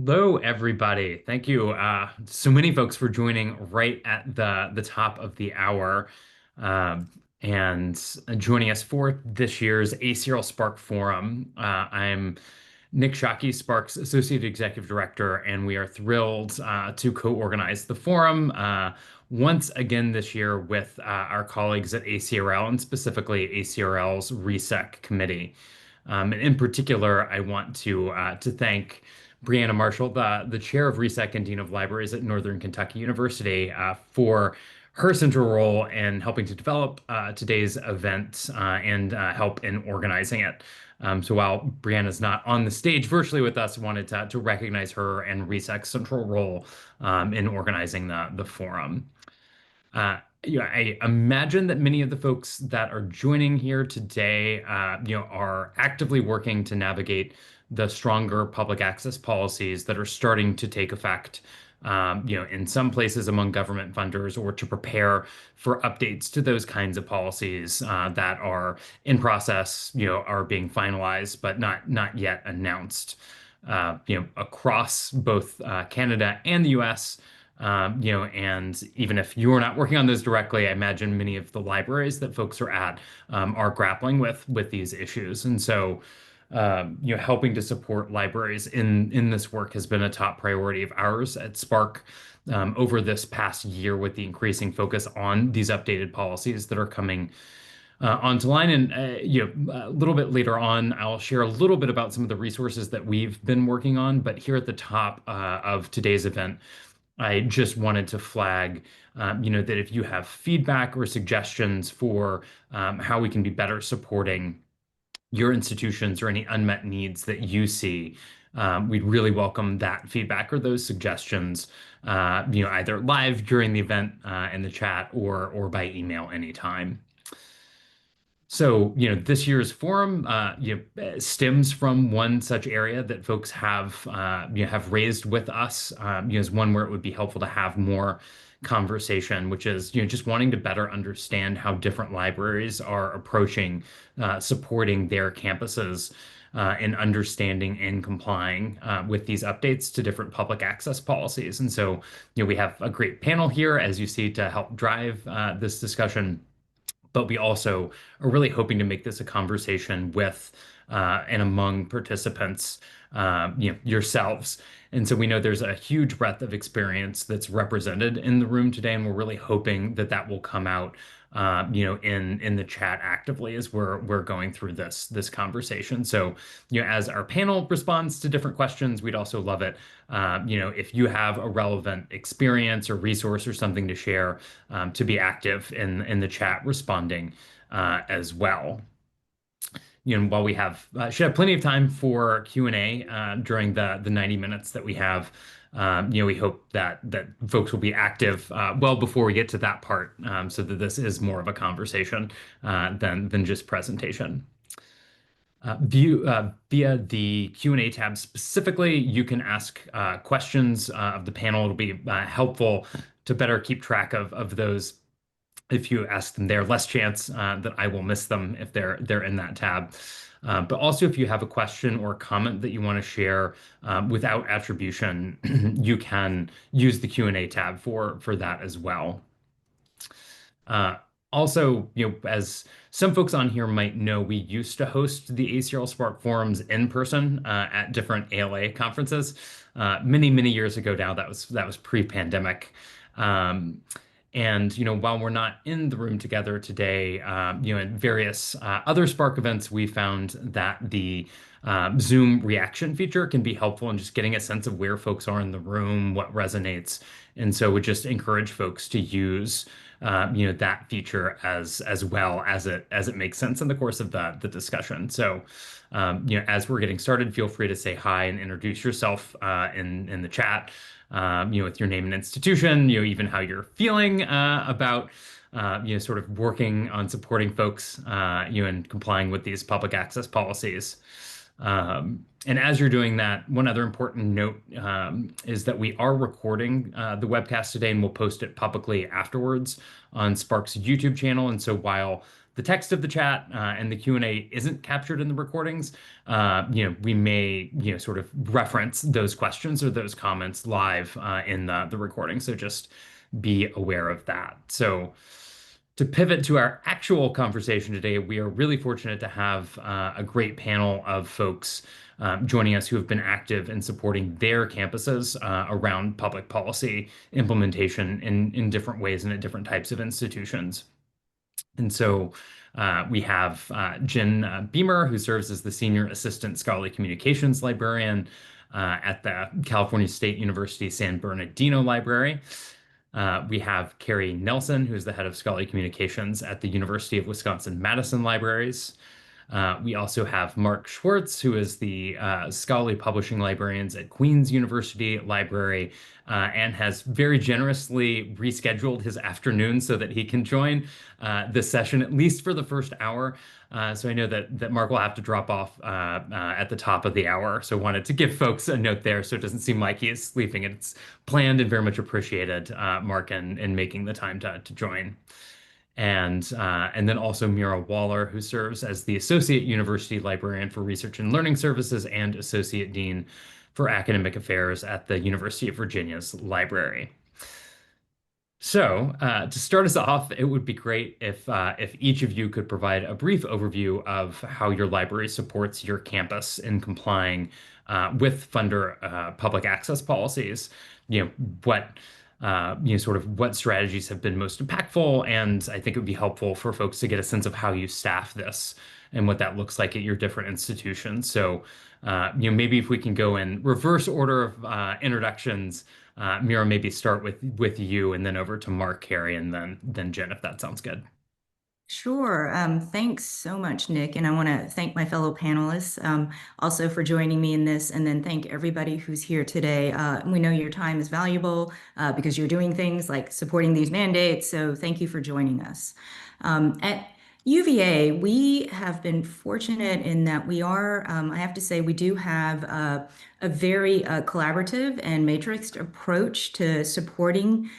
Hello, everybody. Thank you. So many folks for joining right at the top of the hour, um, and joining us for this year's ACRL SPARC Forum. I'm Nick Shockey, SPARC's Associate Executive Director, and we are thrilled to co-organize the forum once again this year with our colleagues at ACRL and specifically ACRL's RESEC committee. And in particular, I want to thank Brianna Marshall, the chair of RESEC and Dean of Libraries at Northern Kentucky University, for her central role in helping to develop today's event and help in organizing it. So while Brianna's not on the stage virtually with us, I wanted to recognize her and RESEC's central role in organizing the forum. I imagine that many of the folks that are joining here today, are actively working to navigate the stronger public access policies that are starting to take effect, in some places among government funders, or to prepare for updates to those kinds of policies that are in process, are being finalized but not yet announced, across both Canada and the U.S. And even if you're not working on those directly, I imagine many of the libraries that folks are at are grappling with these issues. And so, helping to support libraries in this work has been a top priority of ours at SPARC over this past year, with the increasing focus on these updated policies that are coming onto line. And a little bit later on, I'll share a little bit about some of the resources that we've been working on. But here at the top of today's event, I just wanted to flag, that if you have feedback or suggestions for how we can be better supporting your institutions or any unmet needs that you see, we'd really welcome that feedback or those suggestions, either live during the event in the chat or by email anytime. So, this year's forum, stems from one such area that folks have raised with us, as one where it would be helpful to have more conversation, which is, just wanting to better understand how different libraries are approaching supporting their campuses and understanding and complying with these updates to different public access policies. And so, we have a great panel here, as you see, to help drive this discussion. But we also are really hoping to make this a conversation with and among participants, yourselves. And so we know there's a huge breadth of experience that's represented in the room today, and we're really hoping that that will come out, in the chat actively as we're going through this conversation. So, as our panel responds to different questions, we'd also love it, if you have a relevant experience or resource or something to share, to be active in the chat responding as well. While we should have plenty of time for Q&A during the 90 minutes that we have, we hope that folks will be active well before we get to that part, so that this is more of a conversation than just presentation. Via the Q&A tab specifically, you can ask questions of the panel. It'll be helpful to better keep track of those. If you ask them there, less chance that I will miss them if they're in that tab. But also, if you have a question or comment that you want to share without attribution, you can use the Q&A tab for that as well. Also, as some folks on here might know, we used to host the ACRL SPARC forums in person at different ALA conferences many years ago now. That was pre-pandemic. And, while we're not in the room together today, in various other SPARC events, we found that the Zoom reaction feature can be helpful in just getting a sense of where folks are in the room, what resonates. And so we just encourage folks to use, that feature as well as it makes sense in the course of the discussion. So, as we're getting started, feel free to say hi and introduce yourself in the chat. With your name and institution, even how you're feeling about, sort of working on supporting folks, and complying with these public access policies. And as you're doing that, one other important note is that we are recording the webcast today, and we'll post it publicly afterwards on SPARC's YouTube channel. And so while the text of the chat and the Q&A isn't captured in the recordings, we may, sort of reference those questions or those comments live in the recording. So just be aware of that. So to pivot to our actual conversation today, we are really fortunate to have a great panel of folks joining us who have been active in supporting their campuses around public policy implementation in different ways and at different types of institutions. And so we have Jen Beamer, who serves as the Senior Assistant Scholarly Communications Librarian at the California State University San Bernardino Library. We have Carrie Nelson, who is the head of scholarly communications at the University of Wisconsin-Madison Libraries. We also have Mark Swartz, who is the scholarly publishing librarians at Queen's University Library and has very generously rescheduled his afternoon so that he can join this session, at least for the first hour. So I know that Mark will have to drop off at the top of the hour. So wanted to give folks a note there so it doesn't seem like he is sleeping. It's planned and very much appreciated, Mark, in making the time to join. And then also Mira Waller, who serves as the Associate University Librarian for Research and Learning Services and Associate Dean for Academic Affairs at the University of Virginia's Library. So to start us off, it would be great if each of you could provide a brief overview of how your library supports your campus in complying with funder public access policies. What sort of what strategies have been most impactful, and I think it would be helpful for folks to get a sense of how you staff this and what that looks like at your different institutions. So, maybe if we can go in reverse order of introductions. Mira, maybe start with you and then over to Mark, Carrie, and then Jen, if that sounds good. Sure. Thanks so much, Nick. And I want to thank my fellow panelists also for joining me in this, and then thank everybody who's here today. We know your time is valuable because you're doing things like supporting these mandates. So thank you for joining us. At UVA, we have been fortunate in that we are, I have to say, we do have a very collaborative and matrixed approach to supporting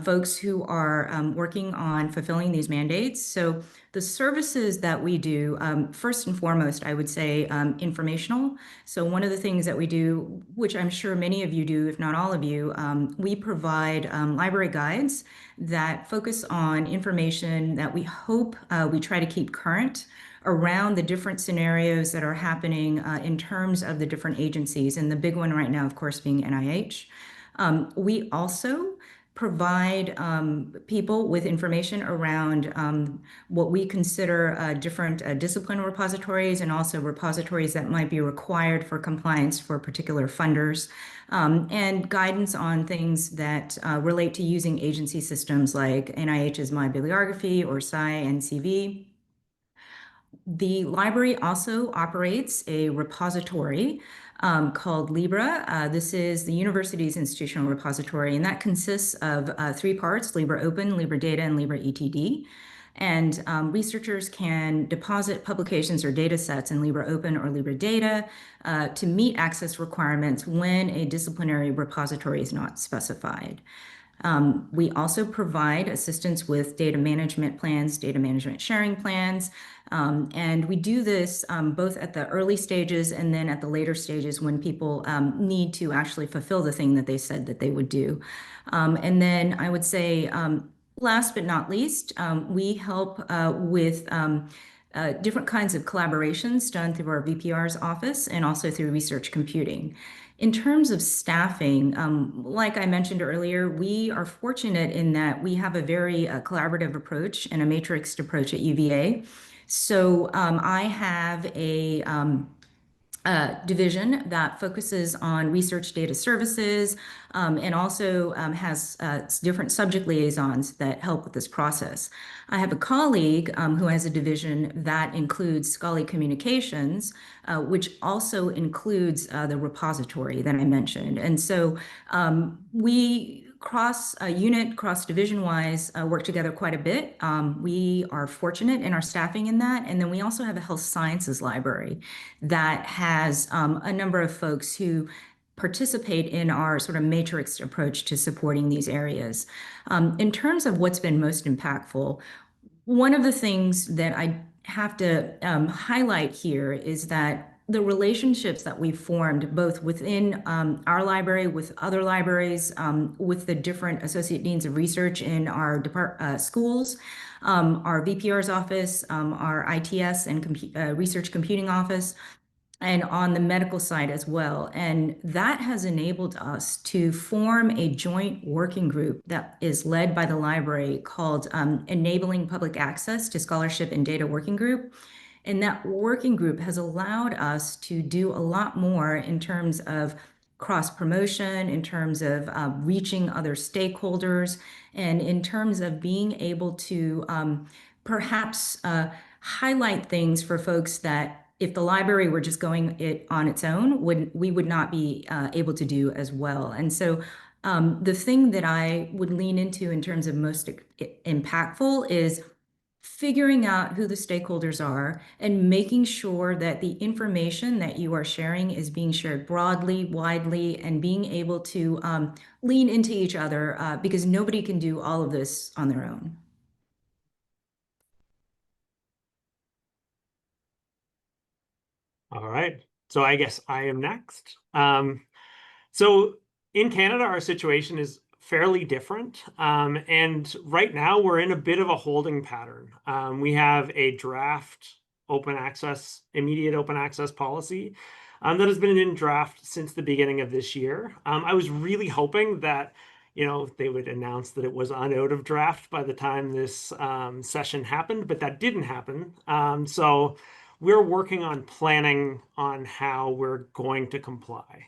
folks who are working on fulfilling these mandates. So the services that we do, first and foremost, I would say informational. So one of the things that we do, which I'm sure many of you do, if not all of you, we provide library guides that focus on information that we hope we try to keep current around the different scenarios that are happening in terms of the different agencies. And the big one right now, of course, being NIH. We also provide people with information around what we consider different discipline repositories and also repositories that might be required for compliance for particular funders, and guidance on things that relate to using agency systems like NIH's My Bibliography or Sci-NCV. The library also operates a repository called Libra. This is the university's institutional repository, and that consists of three parts: Libra Open, Libra Data, and Libra ETD. And researchers can deposit publications or data sets in Libra Open or Libra Data to meet access requirements when a disciplinary repository is not specified. We also provide assistance with data management plans, data management sharing plans, and we do this both at the early stages and then at the later stages when people need to actually fulfill the thing that they said that they would do. And then I would say, last but not least, we help with different kinds of collaborations done through our VPR's office and also through research computing. In terms of staffing, like I mentioned earlier, we are fortunate in that we have a very collaborative approach and a matrixed approach at UVA. So I have a division that focuses on research data services and also has different subject liaisons that help with this process. I have a colleague who has a division that includes scholarly communications, which also includes the repository that I mentioned. And so we cross-unit, cross-division-wise, work together quite a bit. We are fortunate in our staffing in that. And then we also have a health sciences library that has a number of folks who participate in our sort of matrix approach to supporting these areas. In terms of what's been most impactful, One of the things that I have to highlight here is that the relationships that we've formed, both within our library, with other libraries, with the different associate deans of research in our schools, our VPR's office, our ITS and research computing office, and on the medical side as well. And that has enabled us to form a joint working group that is led by the library called Enabling Public Access to Scholarship and Data Working Group. And that working group has allowed us to do a lot more in terms of cross promotion, in terms of reaching other stakeholders, and in terms of being able to perhaps highlight things for folks that if the library were just going it on its own, we would not be able to do as well. And so the thing that I would lean into in terms of most impactful is figuring out who the stakeholders are and making sure that the information that you are sharing is being shared broadly, widely, and being able to lean into each other because nobody can do all of this on their own. All right. So I guess I am next. So in Canada, our situation is fairly different. And right now we're in a bit of a holding pattern. We have a draft immediate open access policy that has been in draft since the beginning of this year. I was really hoping that they would announce that it was out of draft by the time this session happened, but that didn't happen. So we're working on planning on how we're going to comply.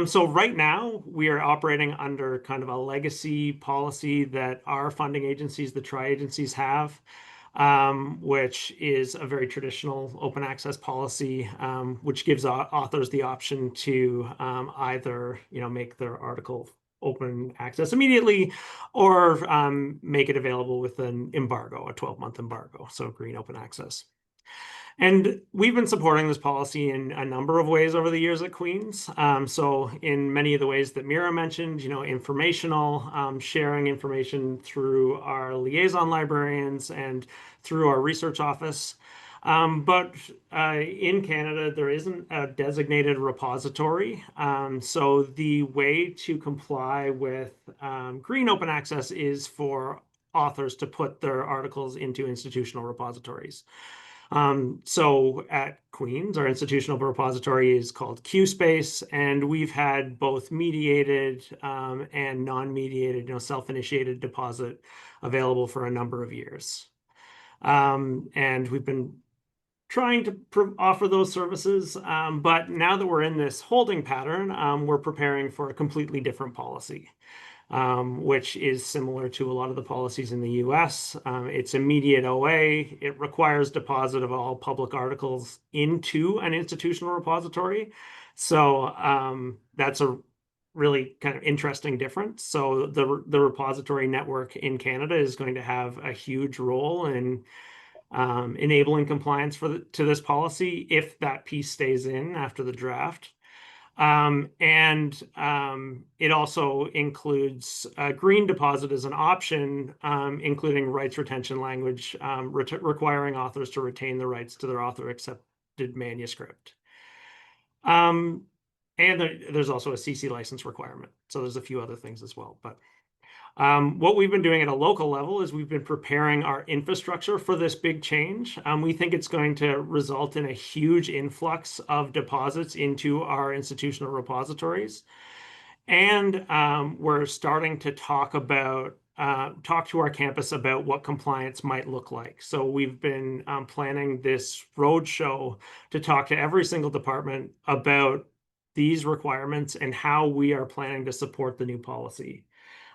So right now we are operating under kind of a legacy policy that our funding agencies, the tri-agencies have, which is a very traditional open access policy, which gives authors the option to either make their article open access immediately or make it available with an embargo, a 12-month embargo, so green open access. And we've been supporting this policy in a number of ways over the years at Queen's. So in many of the ways that Mira mentioned, informational, sharing information through our liaison librarians and through our research office. But in Canada, there isn't a designated repository. So the way to comply with green open access is for authors to put their articles into institutional repositories. So at Queen's, our institutional repository is called QSpace, and we've had both mediated and non-mediated, self-initiated deposit available for a number of years. And we've been trying to offer those services, but now that we're in this holding pattern, we're preparing for a completely different policy. Which is similar to a lot of the policies in the US. It's immediate OA. It requires deposit of all public articles into an institutional repository. So that's a really kind of interesting difference. So the repository network in Canada is going to have a huge role in enabling compliance to this policy if that piece stays in after the draft. It also includes green deposit as an option, including rights retention language, requiring authors to retain the rights to their author accepted manuscript. And there's also a CC license requirement. So there's a few other things as well. But what we've been doing at a local level is we've been preparing our infrastructure for this big change. We think it's going to result in a huge influx of deposits into our institutional repositories. And we're starting to talk to our campus about what compliance might look like. So we've been planning this roadshow to talk to every single department about these requirements and how we are planning to support the new policy.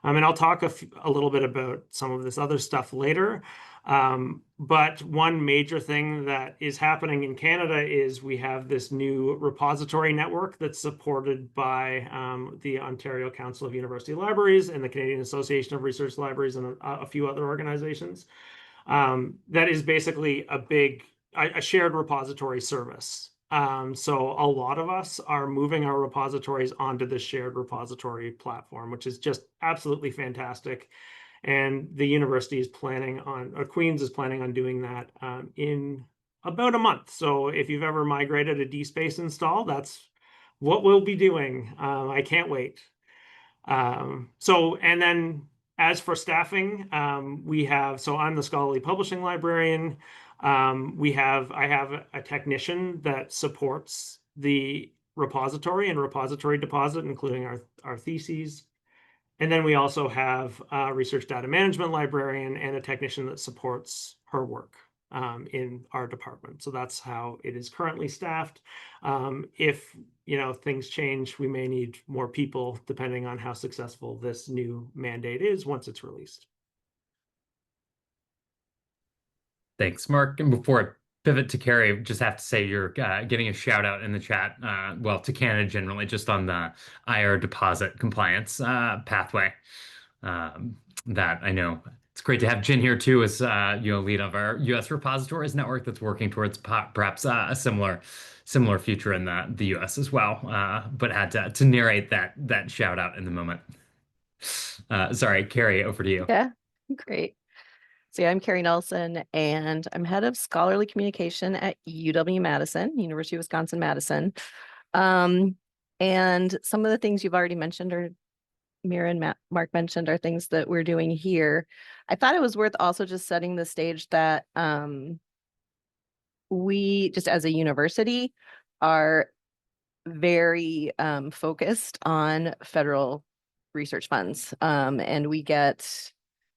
And I'll talk a little bit about some of this other stuff later. But one major thing that is happening in Canada is we have this new repository network that's supported by the Ontario Council of University Libraries and the Canadian Association of Research Libraries and a few other organizations. That is basically a shared repository service. So a lot of us are moving our repositories onto this shared repository platform, which is just absolutely fantastic. And the university is planning on, Queens is planning on doing that in about a month. So if you've ever migrated a DSpace install, that's what we'll be doing. I can't wait. And then as for staffing, we have, so I'm the scholarly publishing librarian. I have a technician that supports the repository and repository deposit, including our theses. And then we also have a research data management librarian and a technician that supports her work in our department. So that's how it is currently staffed. If things change, we may need more people depending on how successful this new mandate is once it's released. Thanks, Mark. And before I pivot to Carrie, just have to say you're getting a shout out in the chat, well, to Canada generally, just on the IR deposit compliance pathway. That I know it's great to have Jen here too, as lead of our U.S. repositories network that's working towards perhaps a similar future in the U.S. as well. But had to narrate that shout out in the moment. Sorry, Carrie, over to you. Yeah, great. So yeah, I'm Carrie Nelson, and I'm head of scholarly communication at UW-Madison, University of Wisconsin-Madison. And some of the things you've already mentioned, or Mira and Mark mentioned, are things that we're doing here. I thought it was worth also just setting the stage that we, just as a university, are very focused on federal research funds. And we get,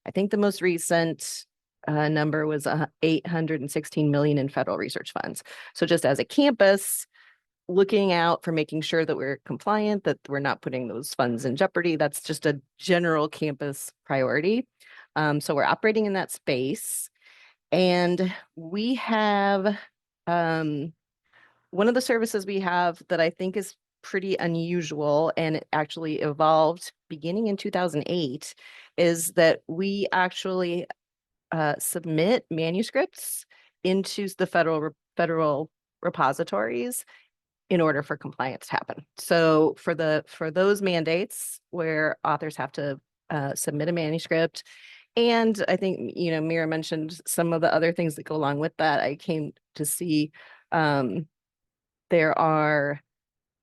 I think the most recent number was $816 million in federal research funds. So just as a campus, looking out for making sure that we're compliant, that we're not putting those funds in jeopardy. That's just a general campus priority. So we're operating in that space. And we have one of the services we have that I think is pretty unusual, and it actually evolved beginning in 2008, is that we actually submit manuscripts into the federal repositories in order for compliance to happen. So for those mandates where authors have to submit a manuscript, and I think Mira mentioned some of the other things that go along with that, I came to see there are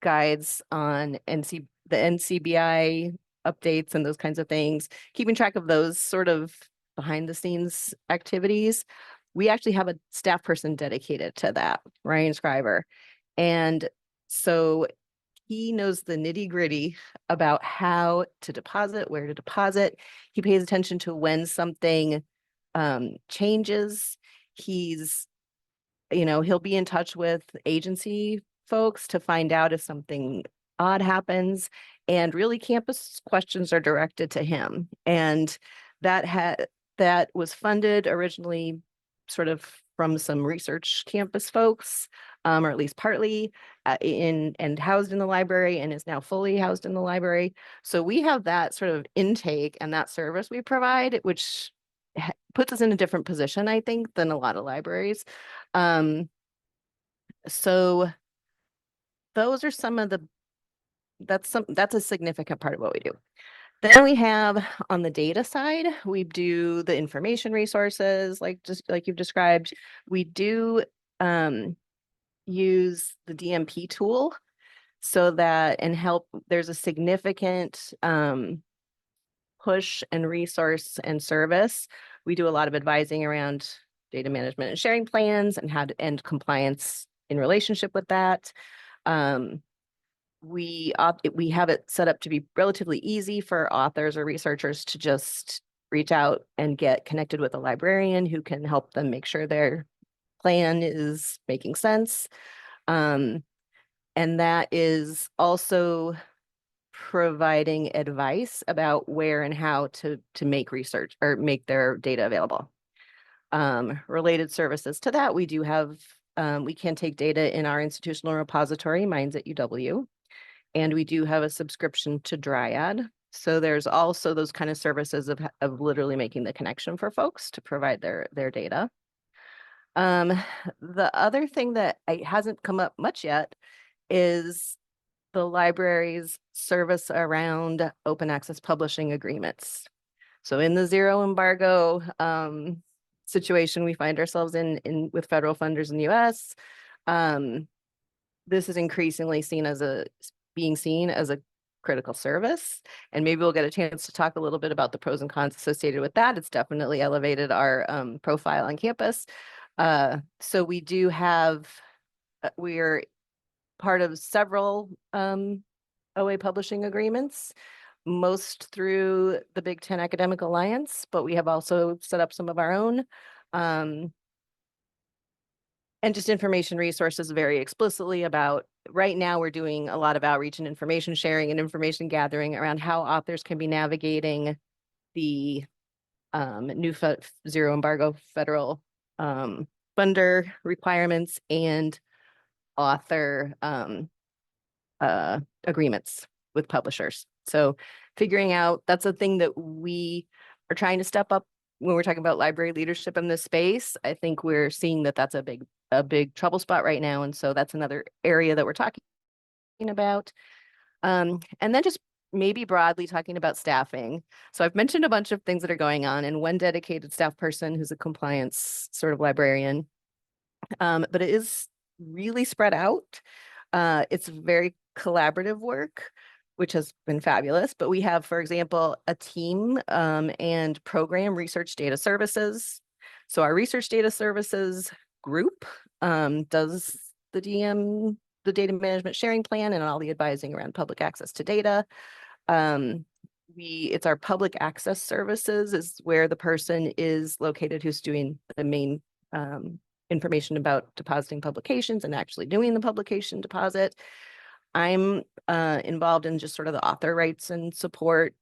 guides on the NCBI updates and those kinds of things, keeping track of those sort of behind the scenes activities. We actually have a staff person dedicated to that, Ryan Scriver. And so he knows the nitty gritty about how to deposit, where to deposit. He pays attention to when something changes. He'll be in touch with agency folks to find out if something odd happens, and really campus questions are directed to him. And that was funded originally sort of from some research campus folks, or at least partly and housed in the library, and is now fully housed in the library. So we have that sort of intake and that service we provide, which puts us in a different position, I think, than a lot of libraries. So those are some of that's a significant part of what we do. Then we have, on the data side, we do the information resources, just like you've described. We do use the DMP tool so that, and help, there's a significant push and resource and service. We do a lot of advising around data management and sharing plans and how to end compliance in relationship with that. We have it set up to be relatively easy for authors or researchers to just reach out and get connected with a librarian who can help them make sure their plan is making sense. And that is also providing advice about where and how to make research or make their data available. Related services to that, we do have, we can take data in our institutional repository, mine's at UW, and we do have a subscription to Dryad. So there's also those kind of services of literally making the connection for folks to provide their data. The other thing that hasn't come up much yet is the library's service around open access publishing agreements. So in the zero embargo situation we find ourselves in with federal funders in the US, this is increasingly being seen as a critical service. And maybe we'll get a chance to talk a little bit about the pros and cons associated with that. It's definitely elevated our profile on campus. So we do have, we're part of several OA publishing agreements, most through the Big Ten Academic Alliance, but we have also set up some of our own. And just information resources very explicitly about, right now we're doing a lot of outreach and information sharing and information gathering around how authors can be navigating the new zero embargo federal funder requirements and author agreements with publishers. So figuring out, that's a thing that we are trying to step up when we're talking about library leadership in this space. I think we're seeing that that's a big trouble spot right now. And so that's another area that we're talking about. And then just maybe broadly talking about staffing. So I've mentioned a bunch of things that are going on, and one dedicated staff person who's a compliance sort of librarian, but it is really spread out. It's very collaborative work, which has been fabulous. But we have, for example, a team and program research data services. So our research data services group does the DM, the data management sharing plan, and all the advising around public access to data. It's our public access services is where the person is located who's doing the main information about depositing publications and actually doing the publication deposit. I'm involved in just sort of the author rights and support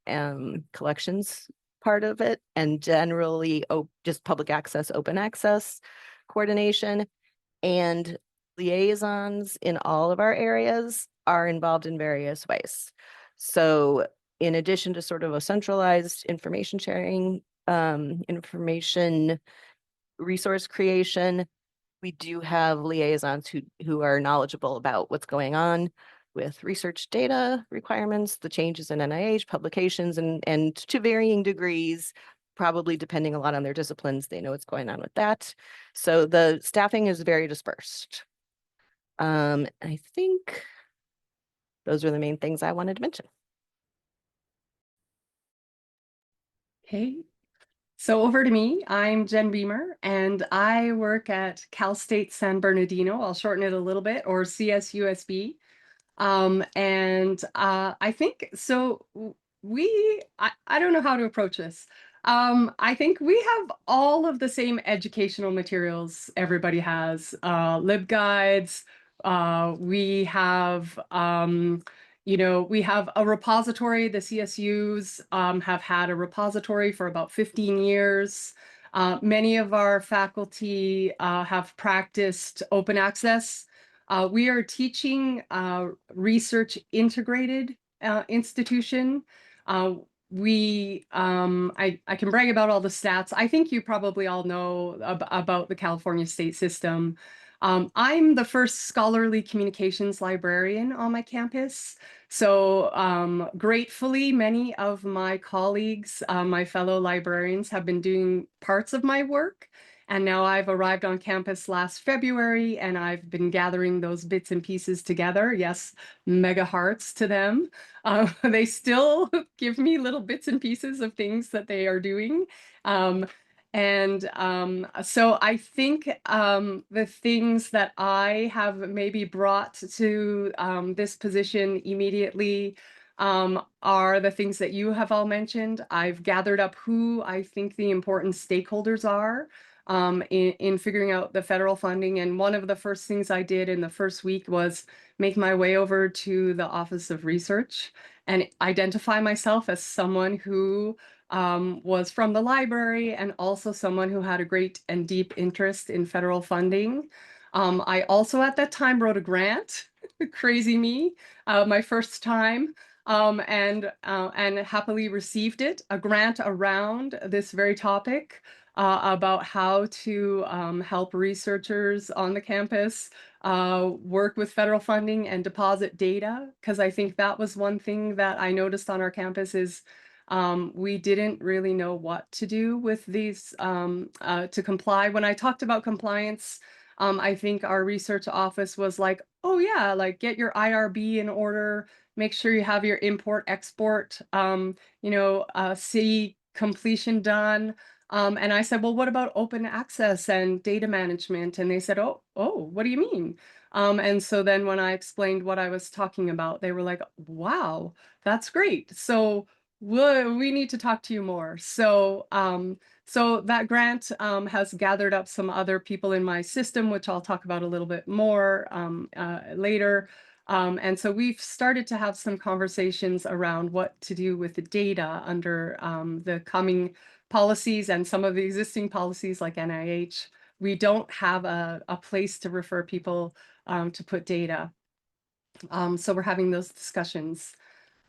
collections part of it, and generally just public access, open access coordination, and liaisons in all of our areas are involved in various ways. So in addition to sort of a centralized information sharing, information resource creation, we do have liaisons who are knowledgeable about what's going on with research data requirements, the changes in NIH publications, and to varying degrees, probably depending a lot on their disciplines, they know what's going on with that. So the staffing is very dispersed. I think those are the main things I wanted to mention. Okay, so over to me. I'm Jen Beamer, and I work at Cal State San Bernardino. I'll shorten it a little bit, or CSUSB. I think so. I don't know how to approach this. I think we have all of the same educational materials everybody has, LibGuides. We have, we have a repository. The CSUs have had a repository for about 15 years. Many of our faculty have practiced open access. We are teaching research integrated institution. I can brag about all the stats. I think you probably all know about the California state system. I'm the first scholarly communications librarian on my campus. So gratefully, many of my colleagues, my fellow librarians, have been doing parts of my work. And now I've arrived on campus last February, and I've been gathering those bits and pieces together. Yes, mega hearts to them. They still give me little bits and pieces of things that they are doing. So I think the things that I have maybe brought to this position immediately are the things that you have all mentioned. I've gathered up who I think the important stakeholders are in figuring out the federal funding. And one of the first things I did in the first week was make my way over to the Office of Research and identify myself as someone who was from the library and also someone who had a great and deep interest in federal funding. I also at that time wrote a grant, crazy me, my first time. And happily received it, a grant around this very topic about how to help researchers on the campus work with federal funding and deposit data, because I think that was one thing that I noticed on our campus is we didn't really know what to do with these to comply. When I talked about compliance, I think our research office was like, oh yeah, like get your IRB in order, make sure you have your import export, C completion done. And I said, well, what about open access and data management? And they said, oh, what do you mean? And so then when I explained what I was talking about, they were like, wow, that's great. So we need to talk to you more. So so that grant has gathered up some other people in my system, which I'll talk about a little bit more later. And so we've started to have some conversations around what to do with the data under the coming policies and some of the existing policies like NIH. We don't have a place to refer people to put data. So we're having those discussions.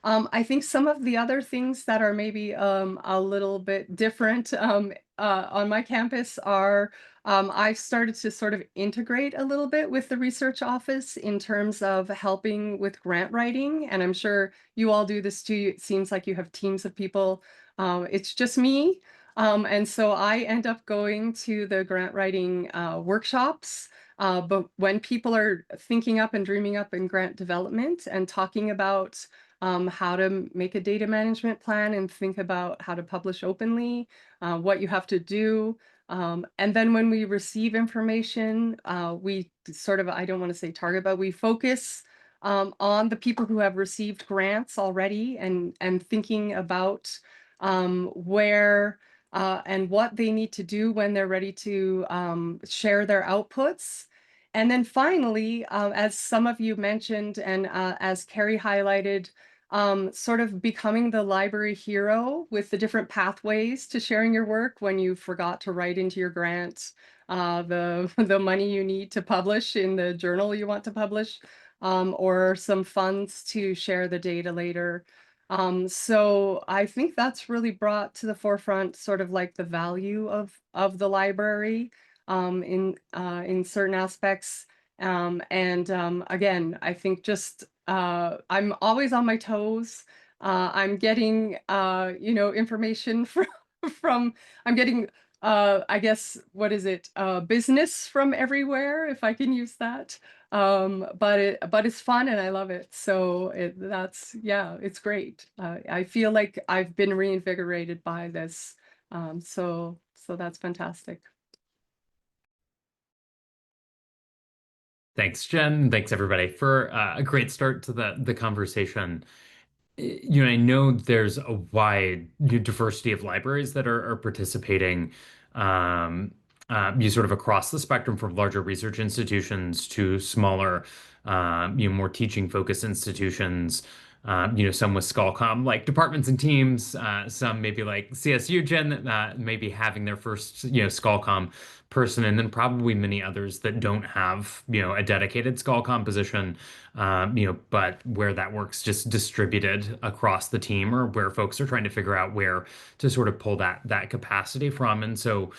I think some of the other things that are maybe a little bit different on my campus are I've started to sort of integrate a little bit with the research office in terms of helping with grant writing. And I'm sure you all do this too. It seems like you have teams of people. It's just me. And so I end up going to the grant writing workshops. But when people are thinking up and dreaming up in grant development and talking about how to make a data management plan and think about how to publish openly, what you have to do. And then when we receive information, we sort of, I don't want to say target, but we focus on the people who have received grants already and thinking about where and what they need to do when they're ready to share their outputs. And then finally, as some of you mentioned, and as Carrie highlighted, sort of becoming the library hero with the different pathways to sharing your work when you forgot to write into your grant the money you need to publish in the journal you want to publish, or some funds to share the data later. So I think that's really brought to the forefront sort of like the value of the library in certain aspects. Again, I think just I'm always on my toes. I'm getting information from I'm getting I guess what is it business from everywhere, if I can use that. But it's fun and I love it. So it's great. I feel like I've been reinvigorated by this. So that's fantastic. Thanks, Jen. Thanks, everybody, for a great start to the conversation. I know there's a wide diversity of libraries that are participating, you sort of across the spectrum from larger research institutions to smaller, more teaching-focused institutions. Some with ScholComm like departments and teams, some maybe like CSU Gen, maybe having their first, ScholComm person, and then probably many others that don't have, a dedicated ScholComm position, but where that work's just distributed across the team or where folks are trying to figure out where to sort of pull that capacity from. And so,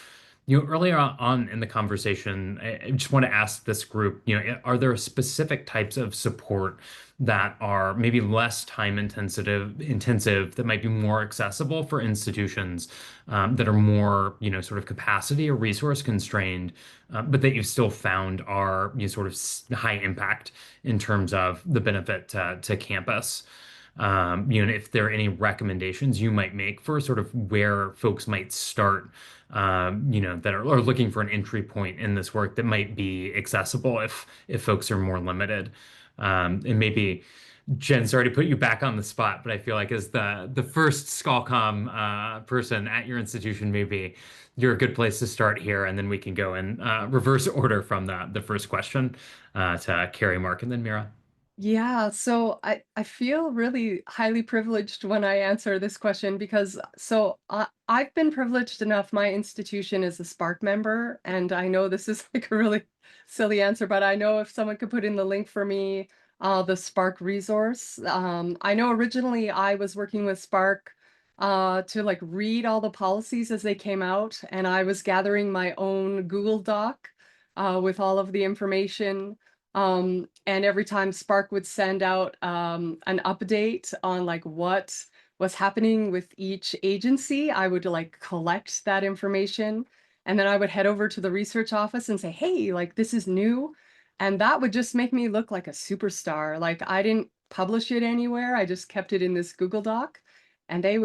earlier on in the conversation, I just want to ask this group, are there specific types of support that are maybe less time intensive that might be more accessible for institutions that are more, sort of capacity or resource constrained, but that you've still found are, sort of high impact in terms of the benefit to campus? If there are any recommendations you might make for sort of where folks might start, that are looking for an entry point in this work that might be accessible if folks are more limited. And maybe Jen, sorry to put you back on the spot, but I feel like as the first ScholComm person at your institution, maybe you're a good place to start here, and then we can go in reverse order from the first question to Carrie, Mark, and then Mira. Yeah, so I feel really highly privileged when I answer this question because I've been privileged enough. My institution is a SPARC member, and I know this is like a really silly answer, but I know if someone could put in the link for me, the SPARC resource. I know originally I was working with SPARC to like read all the policies as they came out, and I was gathering my own Google Doc with all of the information. And every time SPARC would send out an update on like what what's happening with each agency. I would like collect that information, and then I would head over to the research office and say, hey, like this is new. And that would just make me look like a superstar. Like I didn't publish it anywhere. I just kept it in this Google Doc, and they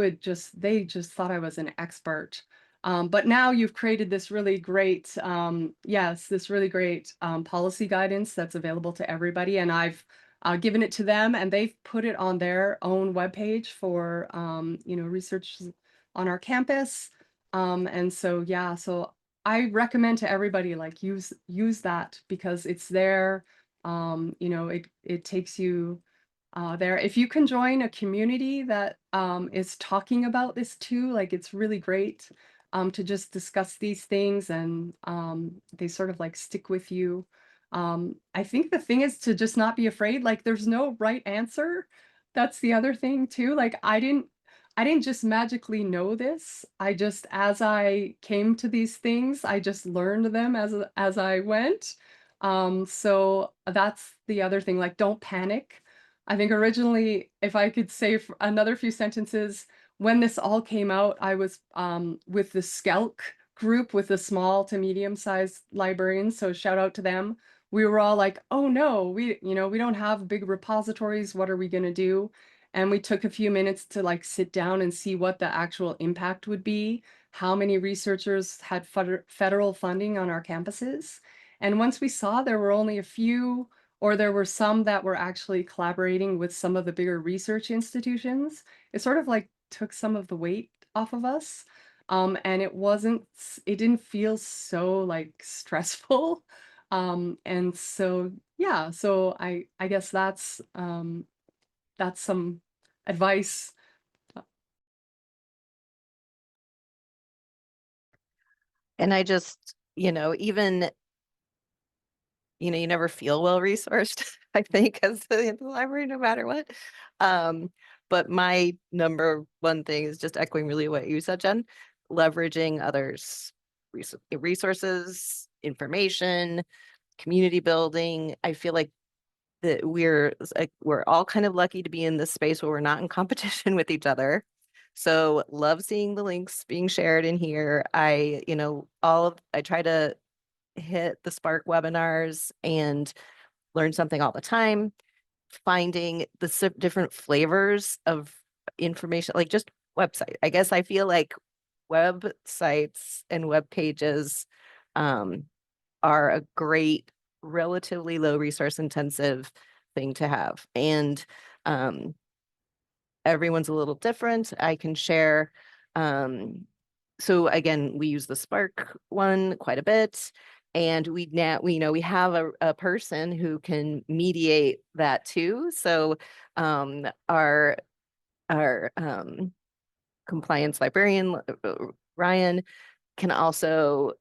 just thought I was an expert. But now you've created this really great, this really great policy guidance that's available to everybody. And I've given it to them, and they've put it on their own webpage for, research on our campus. And so, yeah, so I recommend to everybody, like use that because it's there. It takes you there. If you can join a community that is talking about this too, like it's really great to just discuss these things, and they sort of like stick with you. I think the thing is to just not be afraid. Like there's no right answer. That's the other thing too. Like I didn't just magically know this. I just, as I came to these things, I just learned them as I went. So that's the other thing. Like don't panic. I think originally, if I could say another few sentences, when this all came out, I was with the Skelk group with the small to medium-sized librarians. So shout out to them. We were all like, oh no, we don't have big repositories. What are we going to do? And we took a few minutes to like sit down and see what the actual impact would be, how many researchers had federal funding on our campuses. And once we saw there were only a few, or there were some that were actually collaborating with some of the bigger research institutions, it sort of like took some of the weight off of us. And it didn't feel so like stressful. And so, yeah, so I guess that's some advice. And I just, even, you never feel well resourced, I think, as the library, no matter what. But my number one thing is just echoing really what you said, Jen, leveraging others' resources, information, community building. I feel like that we're all kind of lucky to be in this space where we're not in competition with each other. So love seeing the links being shared in here. I try to hit the SPARC webinars and learn something all the time, finding the different flavors of information, like just website. I guess I feel like websites and web pages are a great, relatively low resource intensive thing to have. And everyone's a little different. I can share. So again, we use the SPARC one quite a bit. And we have a person who can mediate that too. So our compliance librarian, Ryan, can also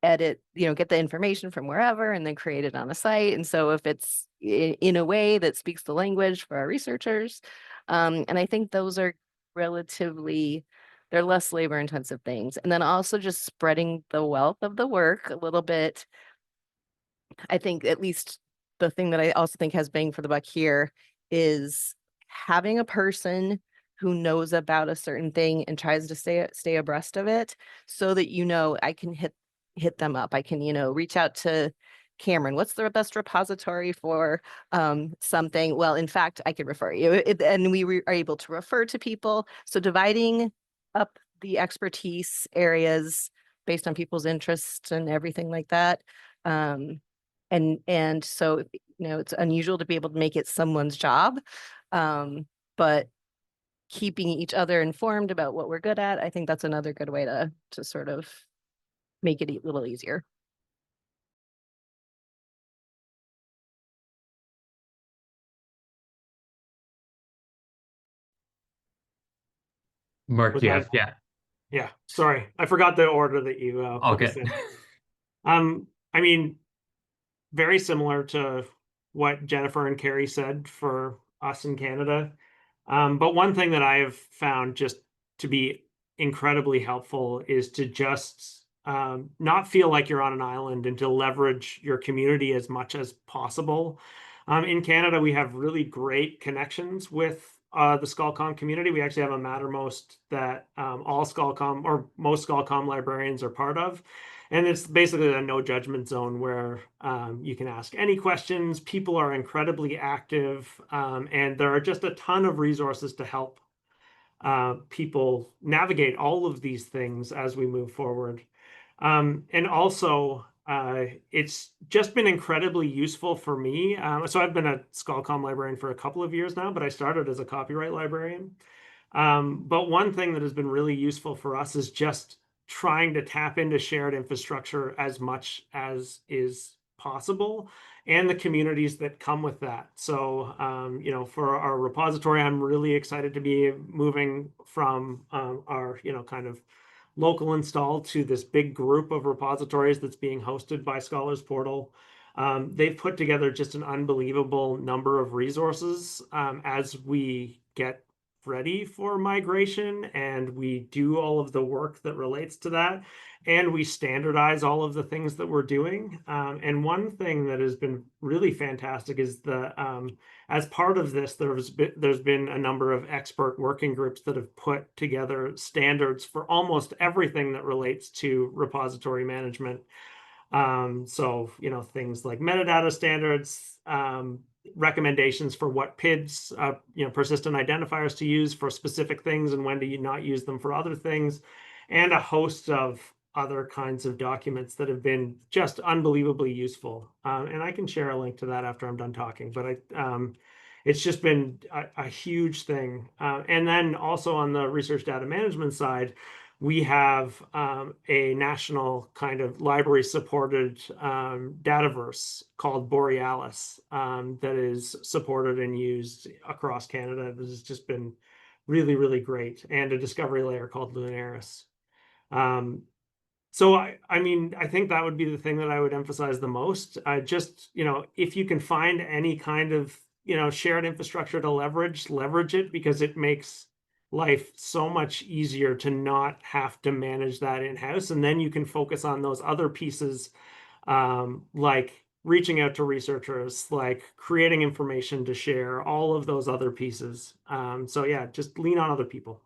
edit, get the information from wherever and then create it on a site. And so if it's in a way that speaks the language for our researchers, and I think those are they're less labor intensive things. And then also just spreading the wealth of the work a little bit. I think at least the thing that I also think has bang for the buck here is having a person who knows about a certain thing and tries to stay abreast of it, so that, I can hit them up. I can, reach out to Cameron. What's the best repository for something? Well, in fact, I could refer you. And we are able to refer to people. So dividing up the expertise areas based on people's interests and everything like that. And so, it's unusual to be able to make it someone's job. But keeping each other informed about what we're good at, I think that's another good way to sort of make it a little easier. Mark, do you have, Yeah, sorry, I forgot the order that you put this in. I mean, very similar to what Jennifer and Carrie said for us in Canada. But one thing that I have found just to be incredibly helpful is to just not feel like you're on an island and to leverage your community as much as possible. In Canada, we have really great connections with the ScholComm community. We actually have a Mattermost that all ScholComm or most ScholComm librarians are part of. And it's basically a no judgment zone where you can ask any questions. People are incredibly active, and there are just a ton of resources to help people navigate all of these things as we move forward. And also, it's just been incredibly useful for me. So I've been a ScholComm librarian for a couple of years now, but I started as a copyright librarian. But one thing that has been really useful for us is just trying to tap into shared infrastructure as much as is possible and the communities that come with that. So, for our repository, I'm really excited to be moving from our, kind of local install to this big group of repositories that's being hosted by Scholars Portal. They've put together just an unbelievable number of resources as we get ready for migration and we do all of the work that relates to that and we standardize all of the things that we're doing. And one thing that has been really fantastic is as part of this, there's been a number of expert working groups that have put together standards for almost everything that relates to repository management. So, things like metadata standards, recommendations for what PIDs, persistent identifiers to use for specific things and when to not use them for other things, and a host of other kinds of documents that have been just unbelievably useful. And I can share a link to that after I'm done talking, but it's just been a huge thing. And then also on the research data management side, we have a national kind of library supported dataverse called Borealis that is supported and used across Canada. This has just been really, really great. And a discovery layer called Lunaris. So I think that would be the thing that I would emphasize the most. Just, if you can find any kind of, shared infrastructure to leverage it, because it makes life so much easier to not have to manage that in-house. And then you can focus on those other pieces, like reaching out to researchers, like creating information to share, all of those other pieces. So yeah, just lean on other people.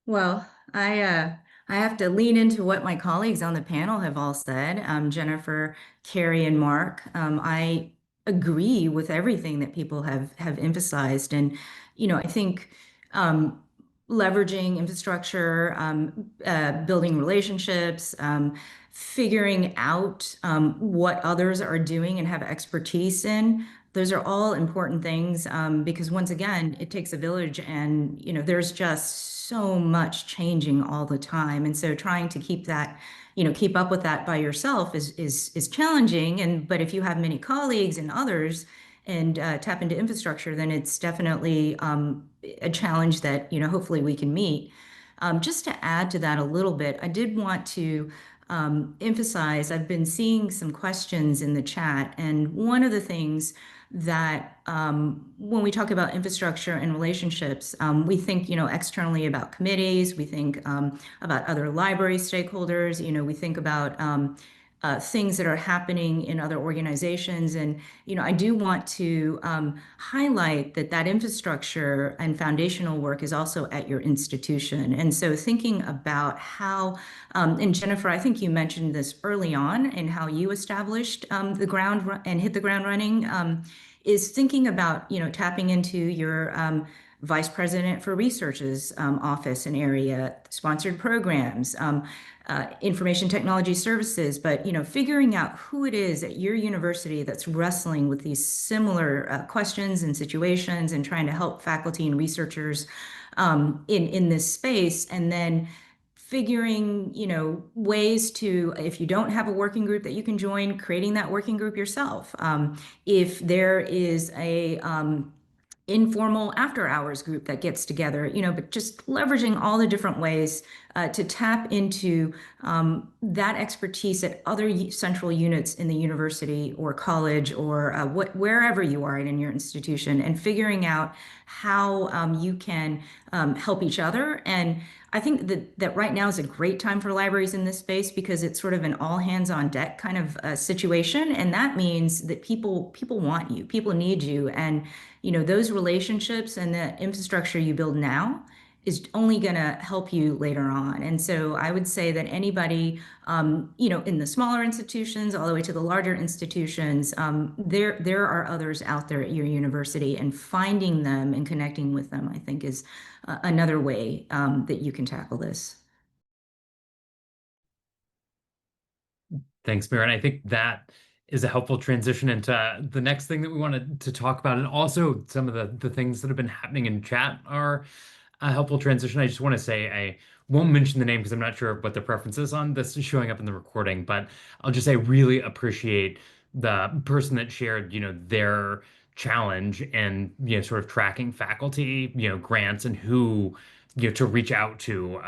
Well, I have to lean into what my colleagues on the panel have all said. Jennifer, Carrie, and Mark. I agree with everything that people have emphasized, and I think leveraging infrastructure, building relationships, figuring out what others are doing and have expertise in. Those are all important things because once again, it takes a village and, there's just so much changing all the time. And so trying to keep that, keep up with that by yourself is challenging. But if you have many colleagues and others and tap into infrastructure, then it's definitely a challenge that, hopefully we can meet. Just to add to that a little bit, I did want to emphasize, I've been seeing some questions in the chat, and one of the things that when we talk about infrastructure and relationships, we think, externally about committees, we think about other library stakeholders, we think about things that are happening in other organizations. And, I do want to highlight that infrastructure and foundational work is also at your institution. And so thinking about how, and Jennifer, I think you mentioned this early on and how you established the ground and hit the ground running, is thinking about, tapping into your vice president for research's office and area, sponsored programs, information technology services, but figuring out who it is at your university that's wrestling with these similar questions and situations and trying to help faculty and researchers in this space, and then figuring ways to, if you don't have a working group that you can join, creating that working group yourself. If there is a informal after hours group that gets together, but just leveraging all the different ways to tap into that expertise at other central units in the university or college or wherever you are in your institution, and figuring out how you can help each other. And I think that right now is a great time for libraries in this space because it's sort of an all hands on deck kind of situation, and that means that people want you, people need you, and those relationships and the infrastructure you build now is only going to help you later on. And so I would say that anybody, in the smaller institutions all the way to the larger institutions, there are others out there at your university, and finding them and connecting with them, I think, is another way that you can tackle this. Thanks, Mira. And I think that is a helpful transition into the next thing that we wanted to talk about. And also some of the things that have been happening in chat are a helpful transition. I just want to say I won't mention the name because I'm not sure what the preference is on this showing up in the recording, but I'll just say really appreciate the person that shared, their challenge and, sort of tracking faculty, grants and who, to reach out to,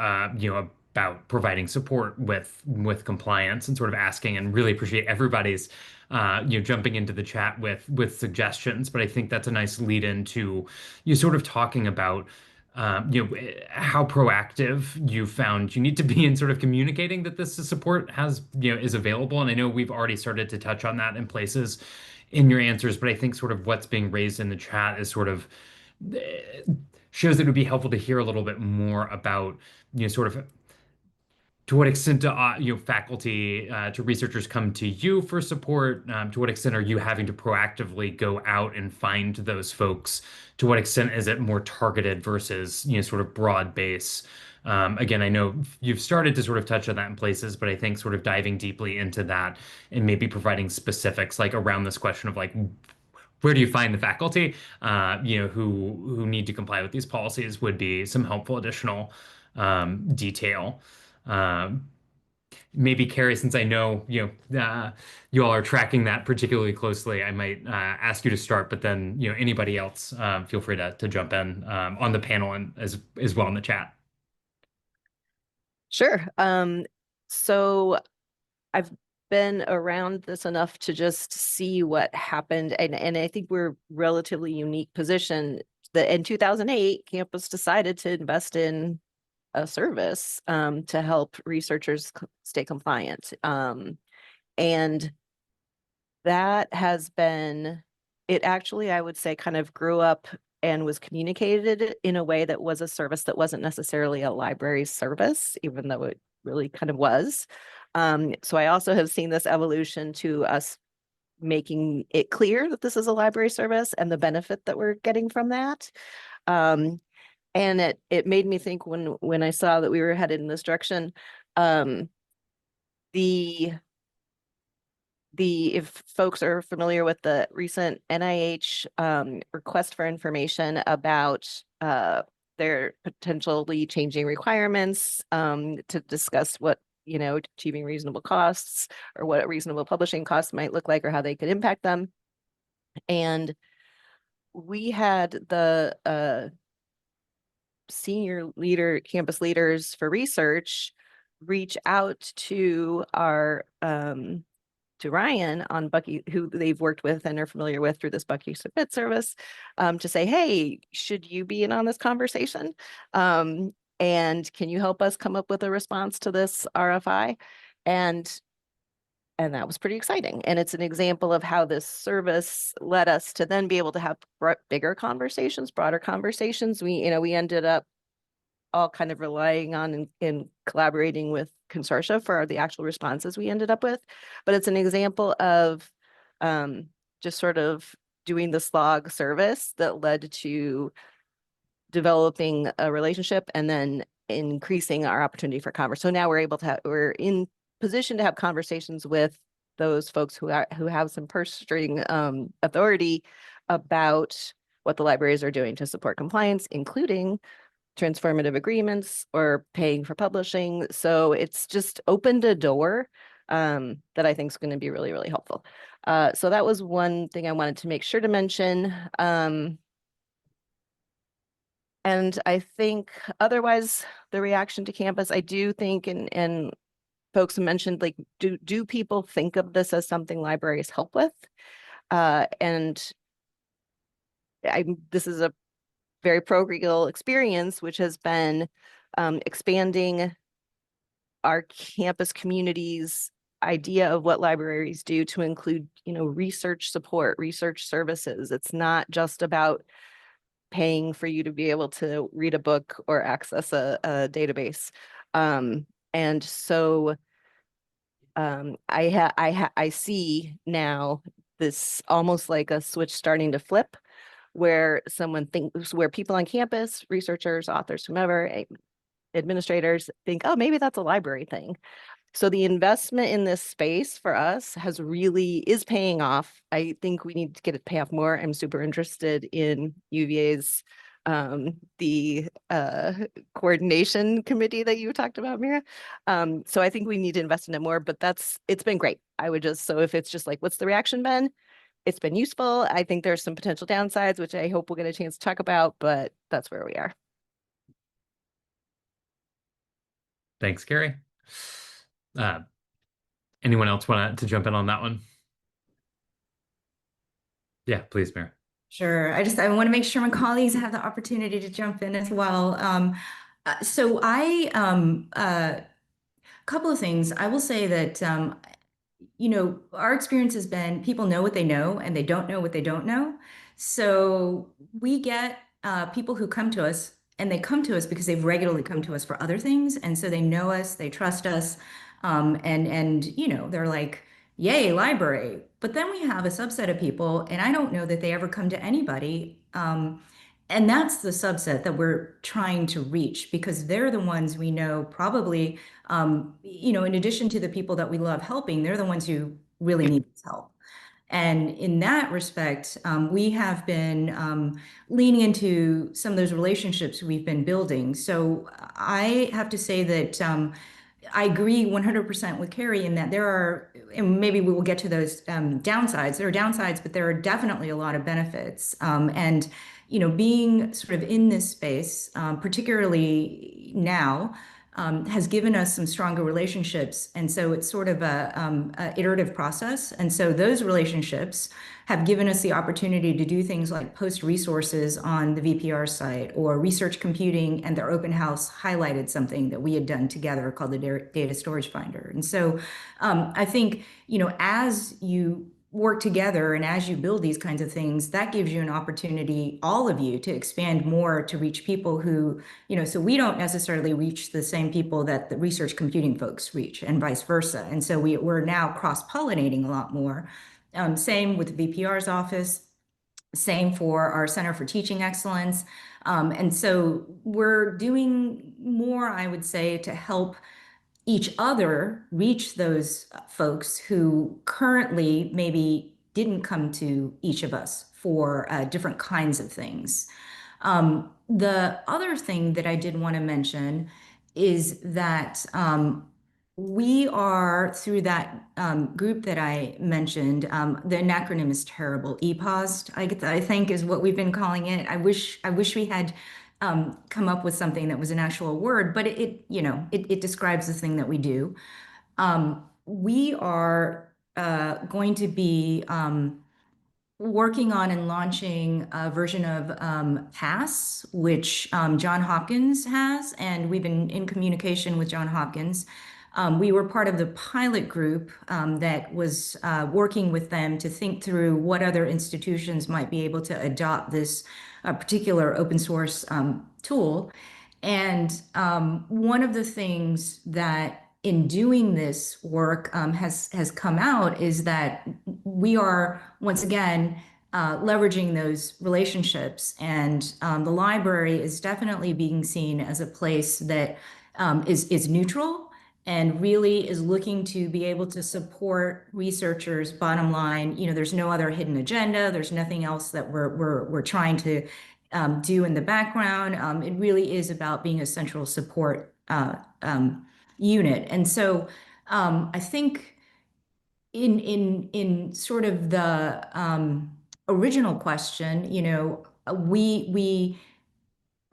about providing support with compliance and sort of asking, and really appreciate everybody's jumping into the chat with suggestions. But I think that's a nice lead into you sort of talking about how proactive you found you need to be in sort of communicating that this support is available. And I know we've already started to touch on that in places in your answers, but I think sort of what's being raised in the chat is sort of shows that it would be helpful to hear a little bit more about, sort of to what extent do faculty to researchers come to you for support? To what extent are you having to proactively go out and find those folks? To what extent is it more targeted versus sort of broad base? Again, I know you've started to sort of touch on that in places, but I think sort of diving deeply into that and maybe providing specifics like around this question of like where do you find the faculty who need to comply with these policies would be some helpful additional detail. Maybe Carrie, since I know you all are tracking that particularly closely, I might ask you to start, but then anybody else feel free to jump in on the panel and as well in the chat. Sure. So I've been around this enough to just see what happened, and I think we're relatively unique position that in 2008, campus decided to invest in a service to help researchers stay compliant. And that has been, it actually, I would say, kind of grew up and was communicated in a way that was a service that wasn't necessarily a library service, even though it really kind of was. So I also have seen this evolution to us making it clear that this is a library service and the benefit that we're getting from that. And it made me think when I saw that we were headed in this direction, if folks are familiar with the recent NIH request for information about their potentially changing requirements to discuss what achieving reasonable costs or what reasonable publishing costs might look like or how they could impact them. And we had the senior campus leaders for research reach out to our to Ryan on Bucky, who they've worked with and are familiar with through this Bucky Submit service, to say, hey, should you be in on this conversation? And can you help us come up with a response to this RFI? And that was pretty exciting. And it's an example of how this service led us to then be able to have bigger conversations, broader conversations. We ended up all kind of relying on and collaborating with consortia for the actual responses we ended up with. But it's an example of just sort of doing the slog service that led to developing a relationship and then increasing our opportunity for converse. So now we're in position to have conversations with those folks who have some purse string authority about what the libraries are doing to support compliance, including transformative agreements or paying for publishing. So it's just opened a door that I think is going to be really, really helpful. So that was one thing I wanted to make sure to mention. And I think otherwise, the reaction to campus, I do think, and folks mentioned, like, do people think of this as something libraries help with? And this is a very parochial experience, which has been expanding our campus community's idea of what libraries do to include, research support, research services. It's not just about paying for you to be able to read a book or access a database. And so I see now this almost like a switch starting to flip, where where people on campus, researchers, authors, whomever, administrators think, oh, maybe that's a library thing. So the investment in this space for us is paying off. I think we need to get it pay off more. I'm super interested in UVA's the coordination committee that you talked about, Mira. So I think we need to invest in it more, but it's been great. So if it's just like, what's the reaction been? It's been useful. I think there's some potential downsides, which I hope we'll get a chance to talk about, but that's where we are. Thanks, Carrie. Anyone else want to jump in on that one? Yeah, please, Mira. Sure. I want to make sure my colleagues have the opportunity to jump in as well. So a couple of things. I will say that, our experience has been people know what they know and they don't know what they don't know. So we get people who come to us, and they come to us because they've regularly come to us for other things. And so they know us, they trust us, and they're like, yay, library. But then we have a subset of people, and I don't know that they ever come to anybody. And that's the subset that we're trying to reach, because they're the ones we know probably, in addition to the people that we love helping, they're the ones who really need this help. And in that respect, we have been leaning into some of those relationships we've been building. So I have to say that I agree 100% with Carrie in that there are, and maybe we will get to those downsides. There are downsides, but there are definitely a lot of benefits. And being sort of in this space, particularly now, has given us some stronger relationships. And so it's sort of a iterative process. And so those relationships have given us the opportunity to do things like post resources on the VPR site, or research computing and their open house highlighted something that we had done together called the data storage finder. And so I think, as you work together and as you build these kinds of things, that gives you an opportunity, all of you, to expand more to reach people who, so we don't necessarily reach the same people that the research computing folks reach, and vice versa. And so we're now cross-pollinating a lot more. Same with the VPR's office, same for our Center for Teaching Excellence. And so we're doing more, I would say, to help each other reach those folks who currently maybe didn't come to each of us for different kinds of things. The other thing that I did want to mention is that we are, through that group that I mentioned, the acronym is terrible, EPOST, I think is what we've been calling it. I wish we had come up with something that was an actual word, but it describes the thing that we do. We are going to be working on and launching a version of PASS, which John Hopkins has, and we've been in communication with John Hopkins. We were part of the pilot group that was working with them to think through what other institutions might be able to adopt this particular open source tool. And one of the things that in doing this work has come out is that we are, once again, leveraging those relationships. And the library is definitely being seen as a place that is neutral and really is looking to be able to support researchers. Bottom line, there's no other hidden agenda. There's nothing else that we're trying to do in the background. It really is about being a central support unit. And so I think in sort of the original question, we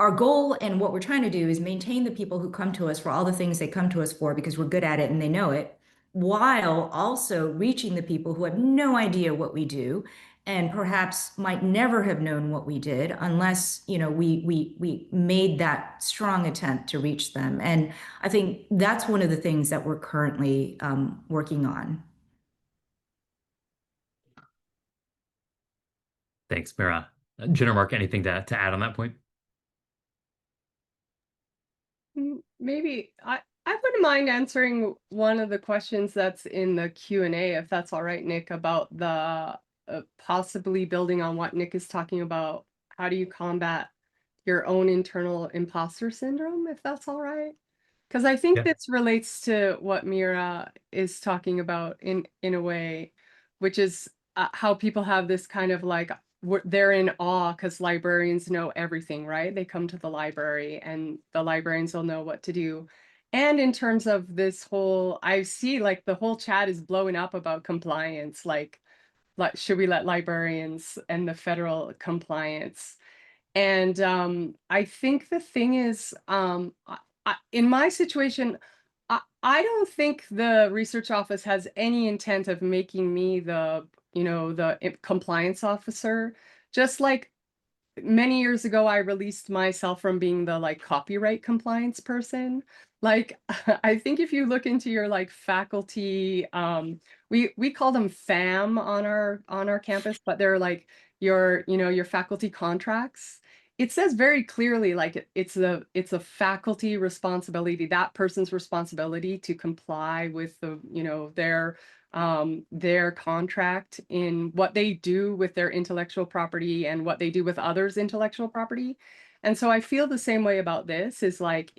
our goal and what we're trying to do is maintain the people who come to us for all the things they come to us for because we're good at it and they know it, while also reaching the people who have no idea what we do and perhaps might never have known what we did unless, you know, we made that strong attempt to reach them. And I think that's one of the things that we're currently working on. Thanks, Mira. Jen or Mark, anything to add on that point? Maybe I wouldn't mind answering one of the questions that's in the Q&A, if that's all right, Nick, about the possibly building on what Nick is talking about. How do you combat your own internal imposter syndrome, if that's all right? Because I think Yeah. this relates to what Mira is talking about in a way, which is how people have this kind of like, they're in awe because librarians know everything, right? They come to the library and the librarians will know what to do. And in terms of this whole, I see like the whole chat is blowing up about compliance, like should we let librarians and the federal compliance? And I think the thing is, in my situation, I don't think the research office has any intent of making me the, you know, the compliance officer. Just like many years ago, I released myself from being the like copyright compliance person. Like, I think if you look into your like faculty, we call them FAM on our campus, but they're like your, you know, your faculty contracts. It says very clearly like it's a faculty responsibility, that person's responsibility to comply with the, you know, their contract in what they do with their intellectual property and what they do with others' intellectual property. And so I feel the same way about this, is like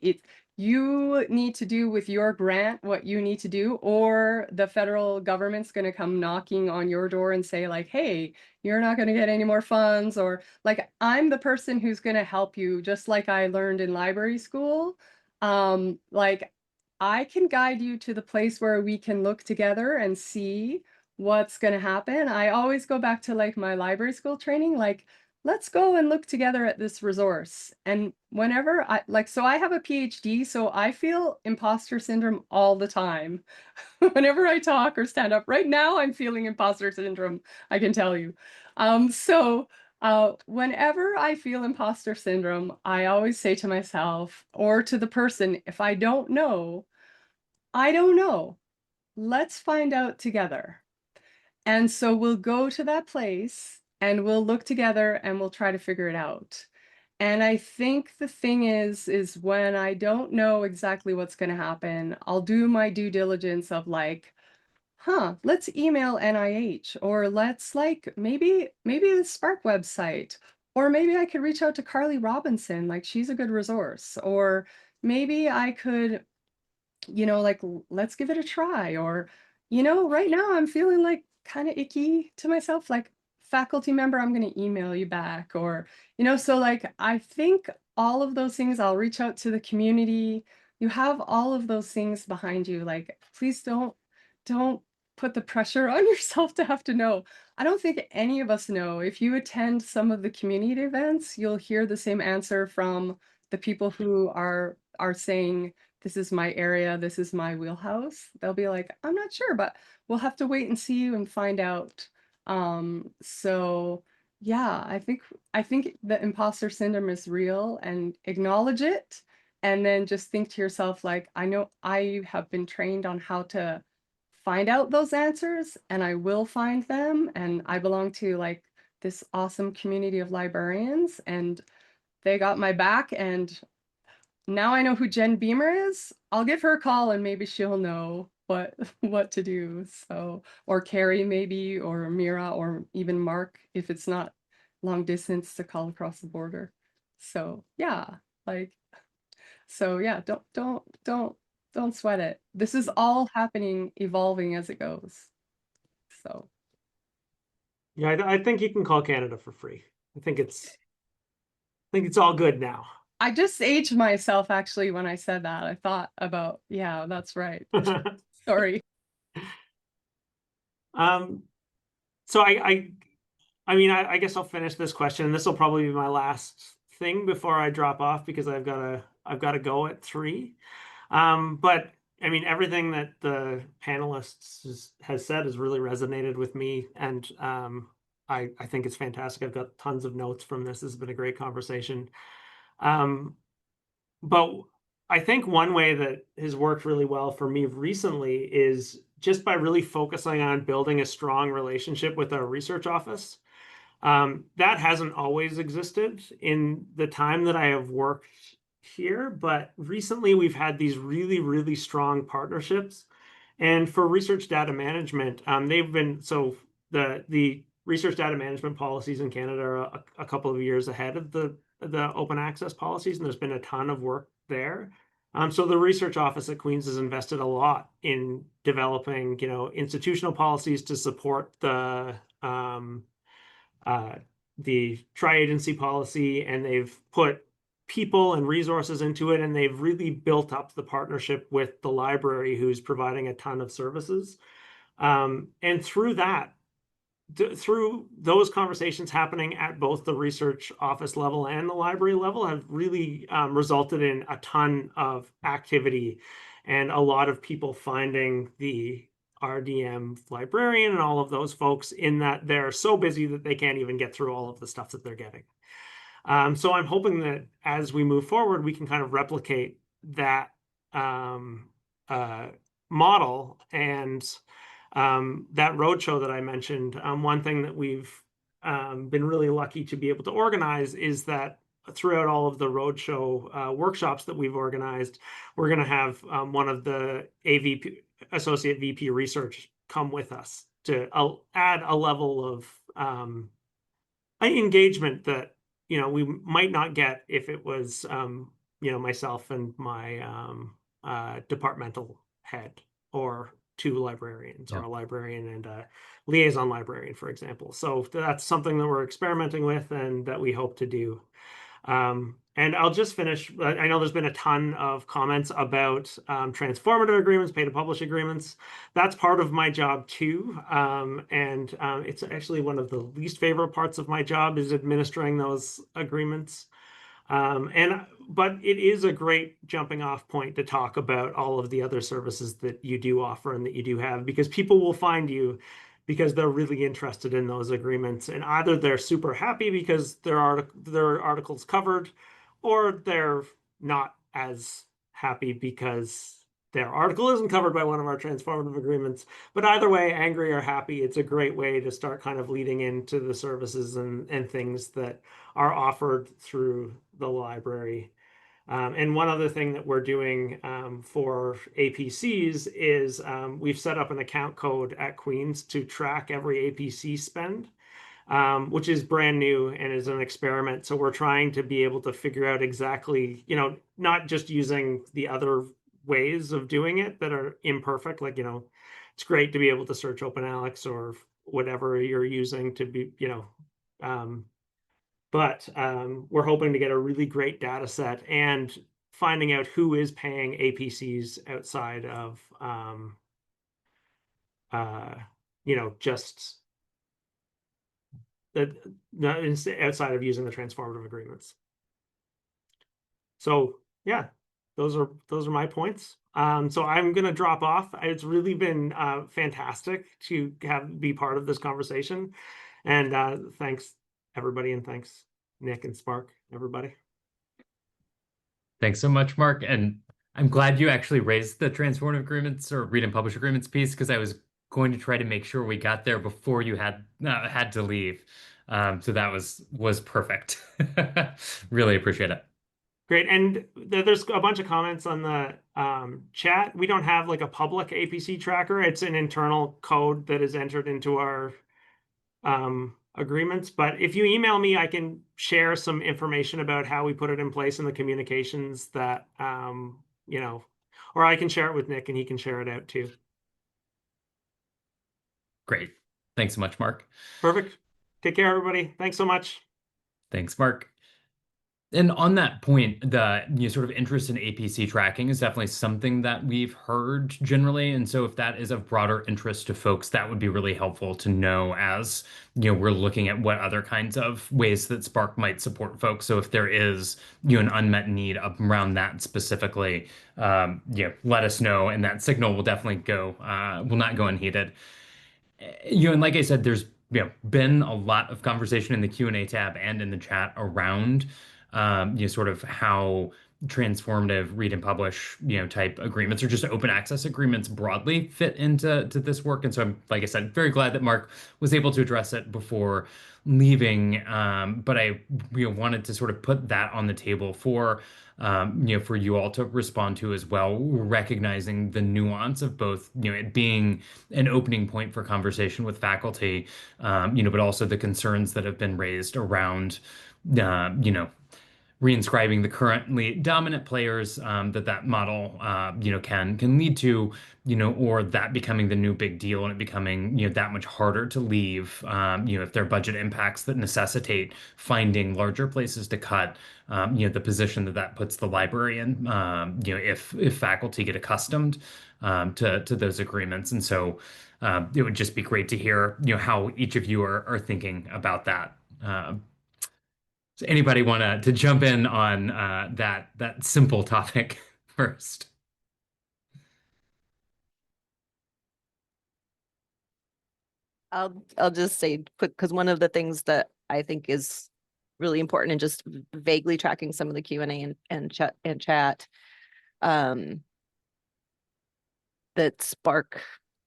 you need to do with your grant what you need to do, or the federal government's going to come knocking on your door and say like, hey, you're not going to get any more funds, or like, I'm the person who's going to help you, just like I learned in library school. Like, I can guide you to the place where we can look together and see what's going to happen. I always go back to like my library school training, like, let's go and look together at this resource. And whenever I like, so I have a PhD, so I feel imposter syndrome all the time. Whenever I talk or stand up, right now I'm feeling imposter syndrome, I can tell you. Whenever I feel imposter syndrome, I always say to myself or to the person, if I don't know, I don't know. Let's find out together. And so we'll go to that place and we'll look together and we'll try to figure it out. And I think the thing is when I don't know exactly what's going to happen, I'll do my due diligence of like, let's email NIH, or let's like maybe the SPARC website, or maybe I could reach out to Carly Robinson, like she's a good resource, or maybe I could, you know, like, let's give it a try. Or, you know, right now I'm feeling like kind of icky to myself, like, faculty member, I'm going to email you back. Or, you know, so like, I think all of those things, I'll reach out to the community. You have all of those things behind you. Like, please don't put the pressure on yourself to have to know. I don't think any of us know. If you attend some of the community events, you'll hear the same answer from the people who are saying, this is my area, this is my wheelhouse. They'll be like, I'm not sure, but we'll have to wait and see you and find out. So yeah, I think the imposter syndrome is real, and acknowledge it. And then just think to yourself, like, I know I have been trained on how to find out those answers, and I will find them. And I belong to like this awesome community of librarians, and they got my back. And now I know who Jen Beamer is. I'll give her a call and maybe she'll know what to do. So, or Carrie maybe, or Mira, or even Mark, if it's not long distance to call across the border. So yeah, like, so yeah, don't sweat it. This is all happening, evolving as it goes. So Yeah, I think you can call Canada for free. I think it's all good now. I just aged myself actually when I said that. I thought about, yeah, that's right. Sorry. So I mean, I guess I'll finish this question. This will probably be my last thing before I drop off because I've got to go at 3. But I mean, everything that the panelists has said has really resonated with me, and I think it's fantastic. I've got tons of notes from this. This has been a great conversation. But I think one way that has worked really well for me recently is just by really focusing on building a strong relationship with our research office. That hasn't always existed in the time that I have worked here, but recently we've had these really, really strong partnerships. And for research data management, they've been, so the research data management policies in Canada are a couple of years ahead of the open access policies, and there's been a ton of work there. So the research office at Queen's has invested a lot in developing, institutional policies to support the tri-agency policy, and they've put people and resources into it, and they've really built up the partnership with the library, who's providing a ton of services. And through that, through those conversations happening at both the research office level and the library level have really resulted in a ton of activity and a lot of people finding the RDM librarian and all of those folks, in that they're so busy that they can't even get through all of the stuff that they're getting. So I'm hoping that as we move forward, we can kind of replicate that model and that roadshow that I mentioned. One thing that we've been really lucky to be able to organize is that throughout all of the roadshow workshops that we've organized, we're going to have one of the AVP, Associate VP Research, come with us to add a level of engagement that we might not get if it was myself and my departmental head, or 2 librarians, or a librarian and a liaison librarian, for example. So that's something that we're experimenting with and that we hope to do. And I'll just finish. I know there's been a ton of comments about transformative agreements, pay to publish agreements. That's part of my job too. And it's actually one of the least favorite parts of my job, is administering those agreements. But it is a great jumping off point to talk about all of the other services that you do offer and that you do have, because people will find you because they're really interested in those agreements, and either they're super happy because their article's covered, or they're not as happy because their article isn't covered by one of our transformative agreements. But either way, angry or happy, it's a great way to start kind of leading into the services and things that are offered through the library. And one other thing that we're doing for APCs is we've set up an account code at Queen's to track every APC spend, which is brand new and is an experiment. So we're trying to be able to figure out exactly, not just using the other ways of doing it that are imperfect. Like, it's great to be able to search OpenAlex or whatever you're using to be, but we're hoping to get a really great data set and finding out who is paying APCs outside of, just outside of using the transformative agreements. So yeah, those are my points. So I'm going to drop off. It's really been fantastic to be part of this conversation, and thanks everybody, and thanks Nick and SPARC, everybody. Thanks so much, Mark. And I'm glad you actually raised the transformative agreements or read and publish agreements piece, because I was going to try to make sure we got there before you had to leave. So that was perfect. Really appreciate it. Great. And there's a bunch of comments on the chat. We don't have like a public APC tracker. It's an internal code that is entered into our agreements. But if you email me, I can share some information about how we put it in place in the communications that, or I can share it with Nick and he can share it out too. Great. Thanks so much, Mark. Perfect. Take care, everybody. Thanks so much. Thanks, Mark. And on that point, the sort of interest in APC tracking is definitely something that we've heard generally. And so if that is of broader interest to folks, that would be really helpful to know as, we're looking at what other kinds of ways that SPARC might support folks. So if there is, an unmet need around that specifically, let us know. And that signal will definitely will not go unheeded. And like I said, there's been a lot of conversation in the Q&A tab and in the chat around sort of how transformative read and publish type agreements or just open access agreements broadly fit into this work. And so I'm, like I said, very glad that Mark was able to address it before leaving. But I wanted to sort of put that on the table for you all to respond to as well, recognizing the nuance of both, it being an opening point for conversation with faculty, but also the concerns that have been raised around, reinscribing the currently dominant players that model can lead to, or that becoming the new big deal and it becoming that much harder to leave, if there are budget impacts that necessitate finding larger places to cut, the position that puts the library in, if faculty get accustomed to those agreements. And so it would just be great to hear how each of you are thinking about that. Does anybody want to jump in on that simple topic first? I'll just say quick, because one of the things that I think is really important and just vaguely tracking some of the Q&A and chat, that SPARC,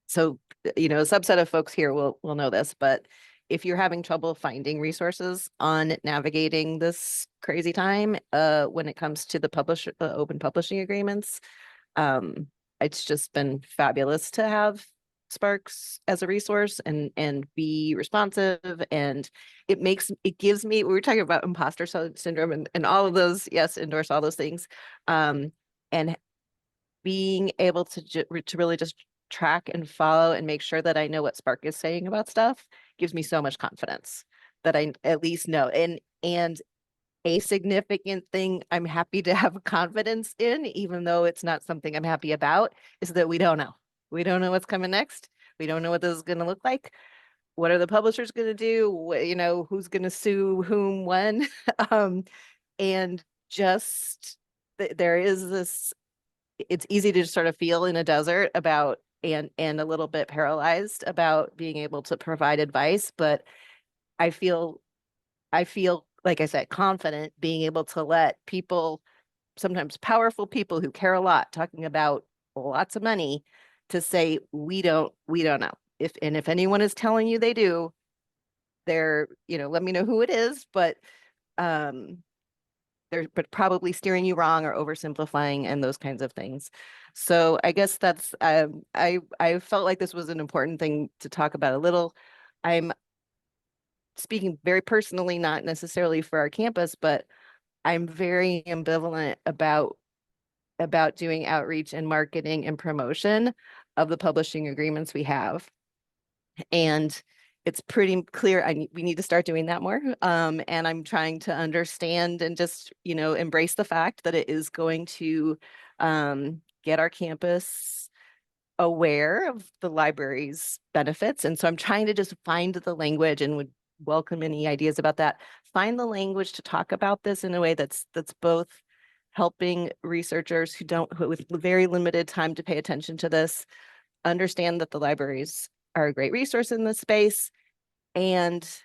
so a subset of folks here will know this, but if you're having trouble finding resources on navigating this crazy time, when it comes to the open publishing agreements, it's just been fabulous to have SPARCs as a resource and be responsive, and it gives me, we were talking about imposter syndrome and all of those, yes, endorse all those things, and being able to really just track and follow and make sure that I know what SPARC is saying about stuff gives me so much confidence that I at least know. And a significant thing I'm happy to have confidence in, even though it's not something I'm happy about, is that we don't know. We don't know what's coming next. We don't know what this is going to look like. What are the publishers going to do? Who's going to sue whom, when? And just there is this, it's easy to just sort of feel in a desert about and a little bit paralyzed about being able to provide advice, but I feel like I said, confident being able to let people, sometimes powerful people who care a lot, talking about lots of money, to say we don't know. If anyone is telling you they do, they're let me know who it is, but they're probably steering you wrong or oversimplifying and those kinds of things. So I guess that's I felt like this was an important thing to talk about a little. I'm speaking very personally, not necessarily for our campus, but I'm very ambivalent about doing outreach and marketing and promotion of the publishing agreements we have. And it's pretty clear we need to start doing that more. And I'm trying to understand and just, embrace the fact that it is going to get our campus aware of the library's benefits. And so I'm trying to just find the language and would welcome any ideas about that. Find the language to talk about this in a way that's both helping researchers with very limited time to pay attention to this, understand that the libraries are a great resource in this space, and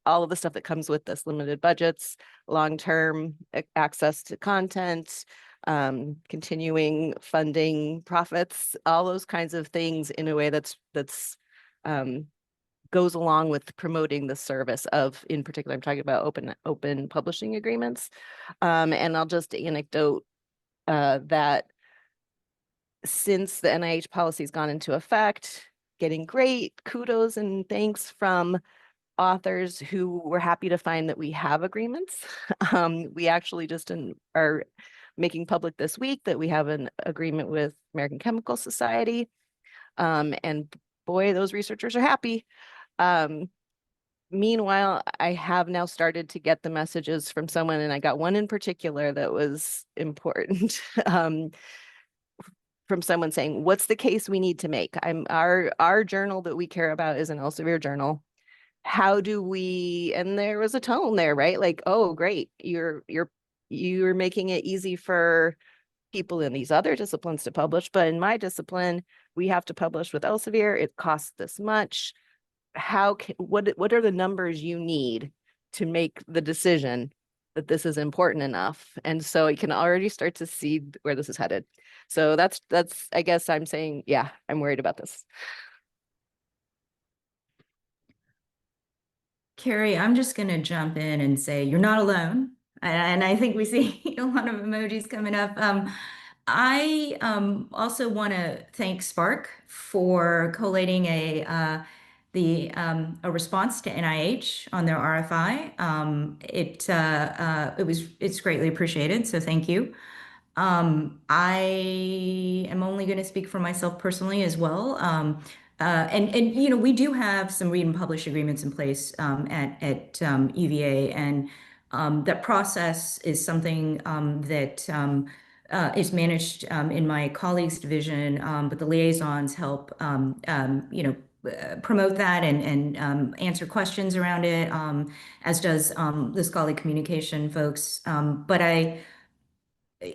all of the stuff that comes with this: limited budgets, long-term access to content, continuing funding, profits, all those kinds of things in a way that's goes along with promoting the service of, in particular, I'm talking about open publishing agreements. And I'll just anecdote that since the NIH policy has gone into effect, getting great kudos and thanks from authors who were happy to find that we have agreements. We actually just are making public this week that we have an agreement with American Chemical Society. And boy, those researchers are happy. Meanwhile, I have now started to get the messages from someone, and I got one in particular that was important. From someone saying, what's the case we need to make? Our journal that we care about is an Elsevier journal. How do we, and there was a tone there, right? Like, oh, great, you're making it easy for people in these other disciplines to publish, but in my discipline, we have to publish with Elsevier. It costs this much. What are the numbers you need to make the decision that this is important enough? And so you can already start to see where this is headed. So that's I guess I'm saying, yeah, I'm worried about this. Carrie, I'm just going to jump in and say you're not alone. And I think we see a lot of emojis coming up. I also want to thank SPARC for collating a response to NIH on their RFI. It's greatly appreciated, so thank you. I am only going to speak for myself personally as well. And you know, we do have some read and publish agreements in place at UVA, and that process is something that is managed in my colleagues' division, but the liaisons help you know, promote that and answer questions around it, as does the scholarly communication folks. But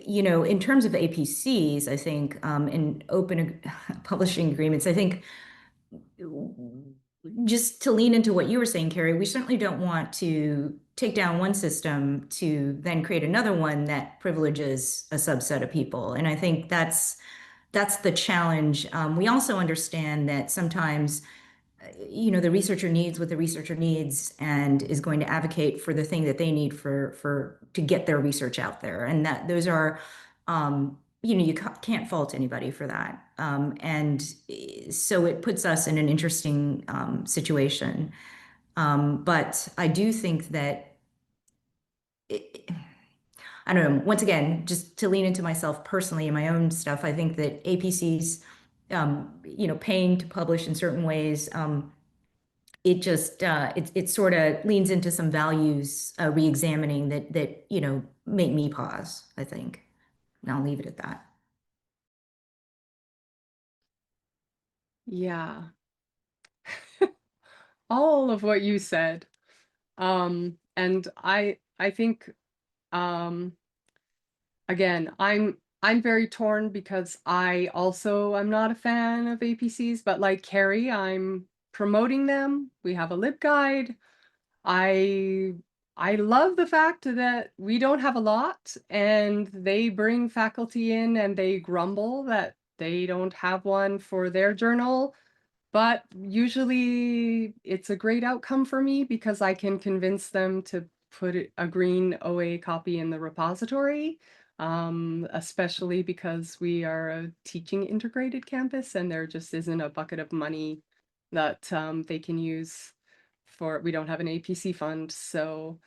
you know, in terms of APCs, I think in open publishing agreements, I think just to lean into what you were saying, Carrie, we certainly don't want to take down one system to then create another one that privileges a subset of people. And I think that's the challenge. We also understand that sometimes you know, the researcher needs what the researcher needs and is going to advocate for the thing that they need for to get their research out there. And that those are, you know, you can't fault anybody for that. And so it puts us in an interesting situation. But I do think that I don't know, once again, just to lean into myself personally in my own stuff, I think that APCs, you know, paying to publish in certain ways, it just it sort of leans into some values re-examining that you know make me pause, I think. And I'll leave it at that. Yeah. All of what you said. And I think again, I'm very torn because I also am not a fan of APCs, but like Carrie, I'm promoting them. We have a LibGuide. I love the fact that we don't have a lot and they bring faculty in and they grumble that they don't have one for their journal. But usually it's a great outcome for me because I can convince them to put a green OA copy in the repository, especially because we are a teaching integrated campus and there just isn't a bucket of money that they can use for, we don't have an APC fund. So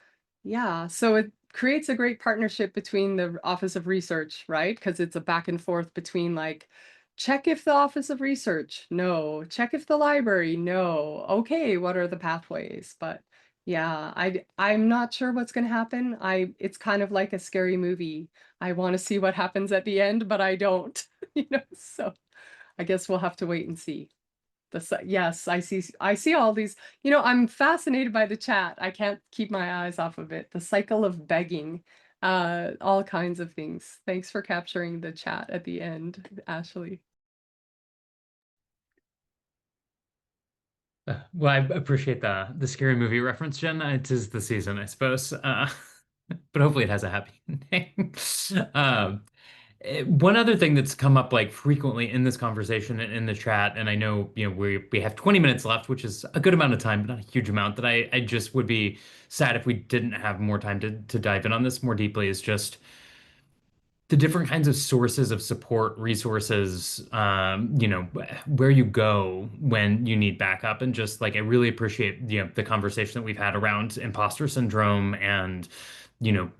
yeah, so it creates a great partnership between the Office of Research, right? Because it's a back and forth between like, check if the Office of Research, no. Check if the library, no. Okay, what are the pathways? But yeah, I'm not sure what's going to happen. It's kind of like a scary movie. I want to see what happens at the end, but I don't, you know, so I guess we'll have to wait and see. Yes, I see all these, you know, I'm fascinated by the chat. I can't keep my eyes off of it. The cycle of begging, all kinds of things. Thanks for capturing the chat at the end, Ashley. Well, I appreciate the scary movie reference, Jen. It is the season, I suppose. But hopefully it has a happy ending. One other thing that's come up like frequently in this conversation and in the chat, and I know, you know, we have 20 minutes left, which is a good amount of time, but not a huge amount, that I just would be sad if we didn't have more time to dive in on this more deeply, is just the different kinds of sources of support, resources, you know, where you go when you need backup. And just like, I really appreciate, you know, the conversation that we've had around imposter syndrome and, you know,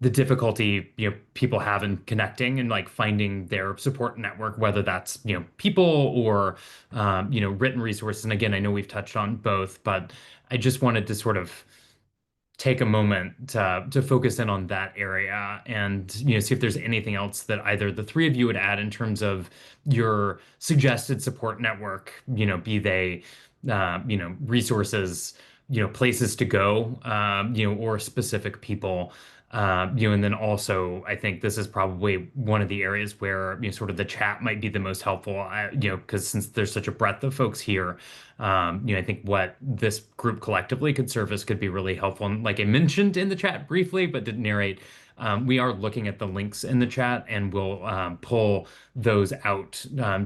the difficulty, people have in connecting and like finding their support network, whether that's, people or, written resources. And again, I know we've touched on both, but I just wanted to sort of take a moment to focus in on that area and see if there's anything else that either the three of you would add in terms of your suggested support network, be they resources, places to go, or specific people. And then also, I think this is probably one of the areas where, sort of the chat might be the most helpful, because since there's such a breadth of folks here, I think what this group collectively could serve as could be really helpful. And like I mentioned in the chat briefly, but didn't narrate, we are looking at the links in the chat and we'll pull those out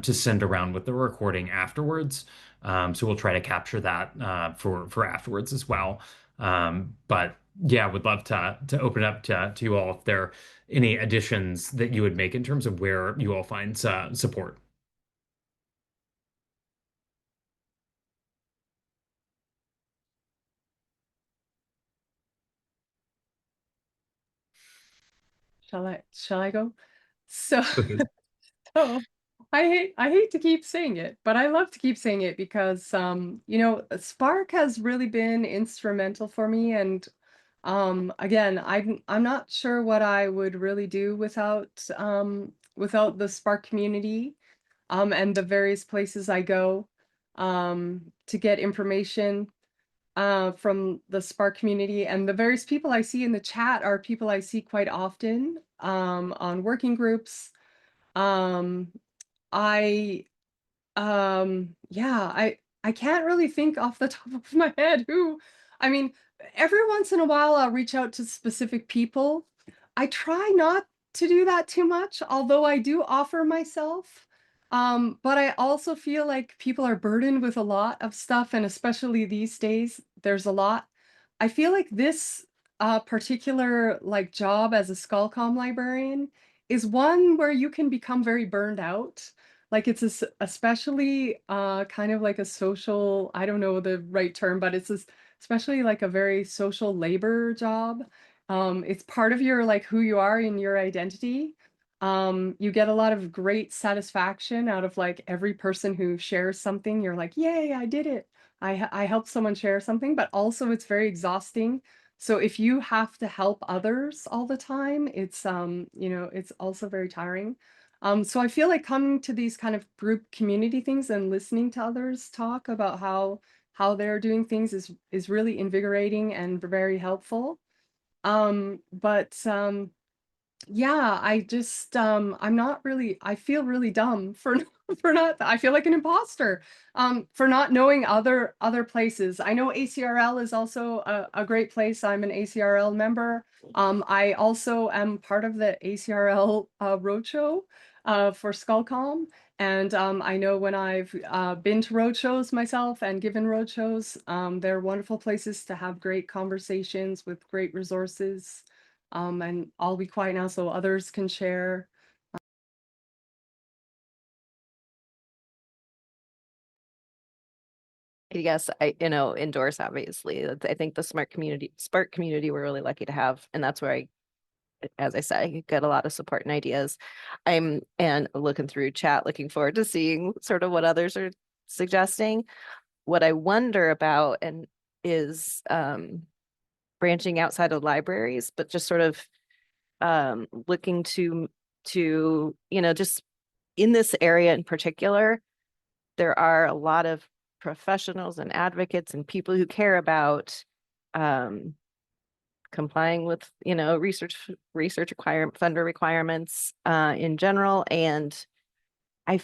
to send around with the recording afterwards. So we'll try to capture that for afterwards as well. But yeah, would love to open it up to you all if there are any additions that you would make in terms of where you all find support. Shall I go? So, Okay. so I hate to keep saying it, but I love to keep saying it because SPARC has really been instrumental for me. And again, I'm not sure what I would really do without the SPARC community and the various places I go to get information from the SPARC community. And the various people I see in the chat are people I see quite often on working groups. I yeah, I can't really think off the top of my head who. I mean, every once in a while I'll reach out to specific people. I try not to do that too much, although I do offer myself. But I also feel like people are burdened with a lot of stuff, and especially these days, there's a lot. I feel like this particular like job as a Skullcom librarian is one where you can become very burned out. Like it's especially kind of like a social, I don't know the right term, but it's especially like a very social labor job. It's part of your like who you are in your identity. You get a lot of great satisfaction out of like every person who shares something. You're like, yay, I did it. I helped someone share something, but also it's very exhausting. So if you have to help others all the time, it's it's also very tiring. So I feel like coming to these kind of group community things and listening to others talk about how they're doing things is really invigorating and very helpful. But yeah, I just I'm not really, I feel really dumb for for not, I feel like an imposter for not knowing other places. I know ACRL is also a great place. I'm an ACRL member. I also am part of the ACRL roadshow for Skullcom. And I know when I've been to roadshows myself and given roadshows, they're wonderful places to have great conversations with great resources. And I'll be quiet now so others can share. Yes, I endorse obviously. I think the SPARC community we're really lucky to have, and that's where as I said, I get a lot of support and ideas. I'm looking through chat, looking forward to seeing sort of what others are suggesting. What I wonder about and is branching outside of libraries, but just sort of looking to just in this area in particular, there are a lot of professionals and advocates and people who care about complying with research funder requirements in general, and I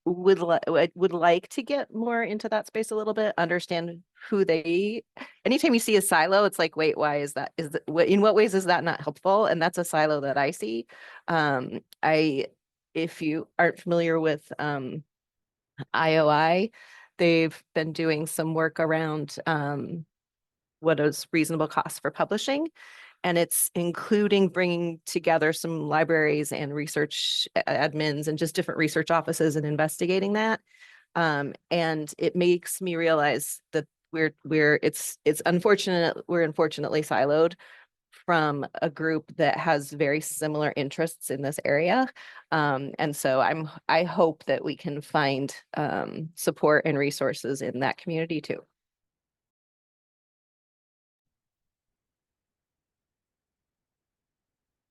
would like to get more into that space a little bit, understand who they. Anytime you see a silo, it's like, wait, why is that? In what ways is that not helpful? And that's a silo that I see. If you aren't familiar with IOI, they've been doing some work around what is reasonable cost for publishing. And it's including bringing together some libraries and research admins and just different research offices and investigating that. And it makes me realize that it's unfortunate, we're unfortunately siloed from a group that has very similar interests in this area. And so I hope that we can find support and resources in that community too.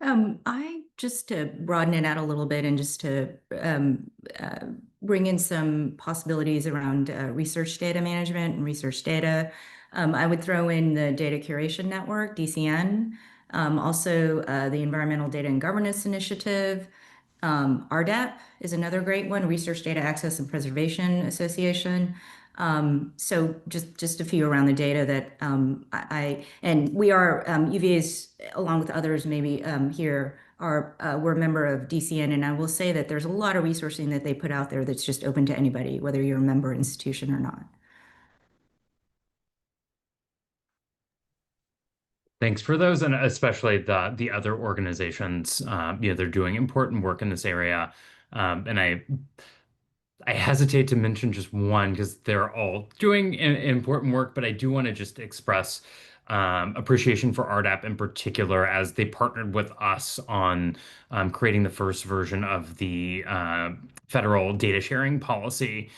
I just to broaden it out a little bit and just to bring in some possibilities around research data management and research data. I would throw in the Data Curation Network, DCN, also the Environmental Data and Governance Initiative. RDAP is another great one, Research Data Access and Preservation Association. So just a few around the data that and we are UVA's along with others maybe here are we're a member of DCN, and I will say that there's a lot of resourcing that they put out there that's just open to anybody, whether you're a member institution or not. Thanks for those, and especially the other organizations. They're doing important work in this area, and I hesitate to mention just one because they're all doing important work, but I do want to just express appreciation for RDAP in particular as they partnered with us on creating the first version of the federal data sharing policy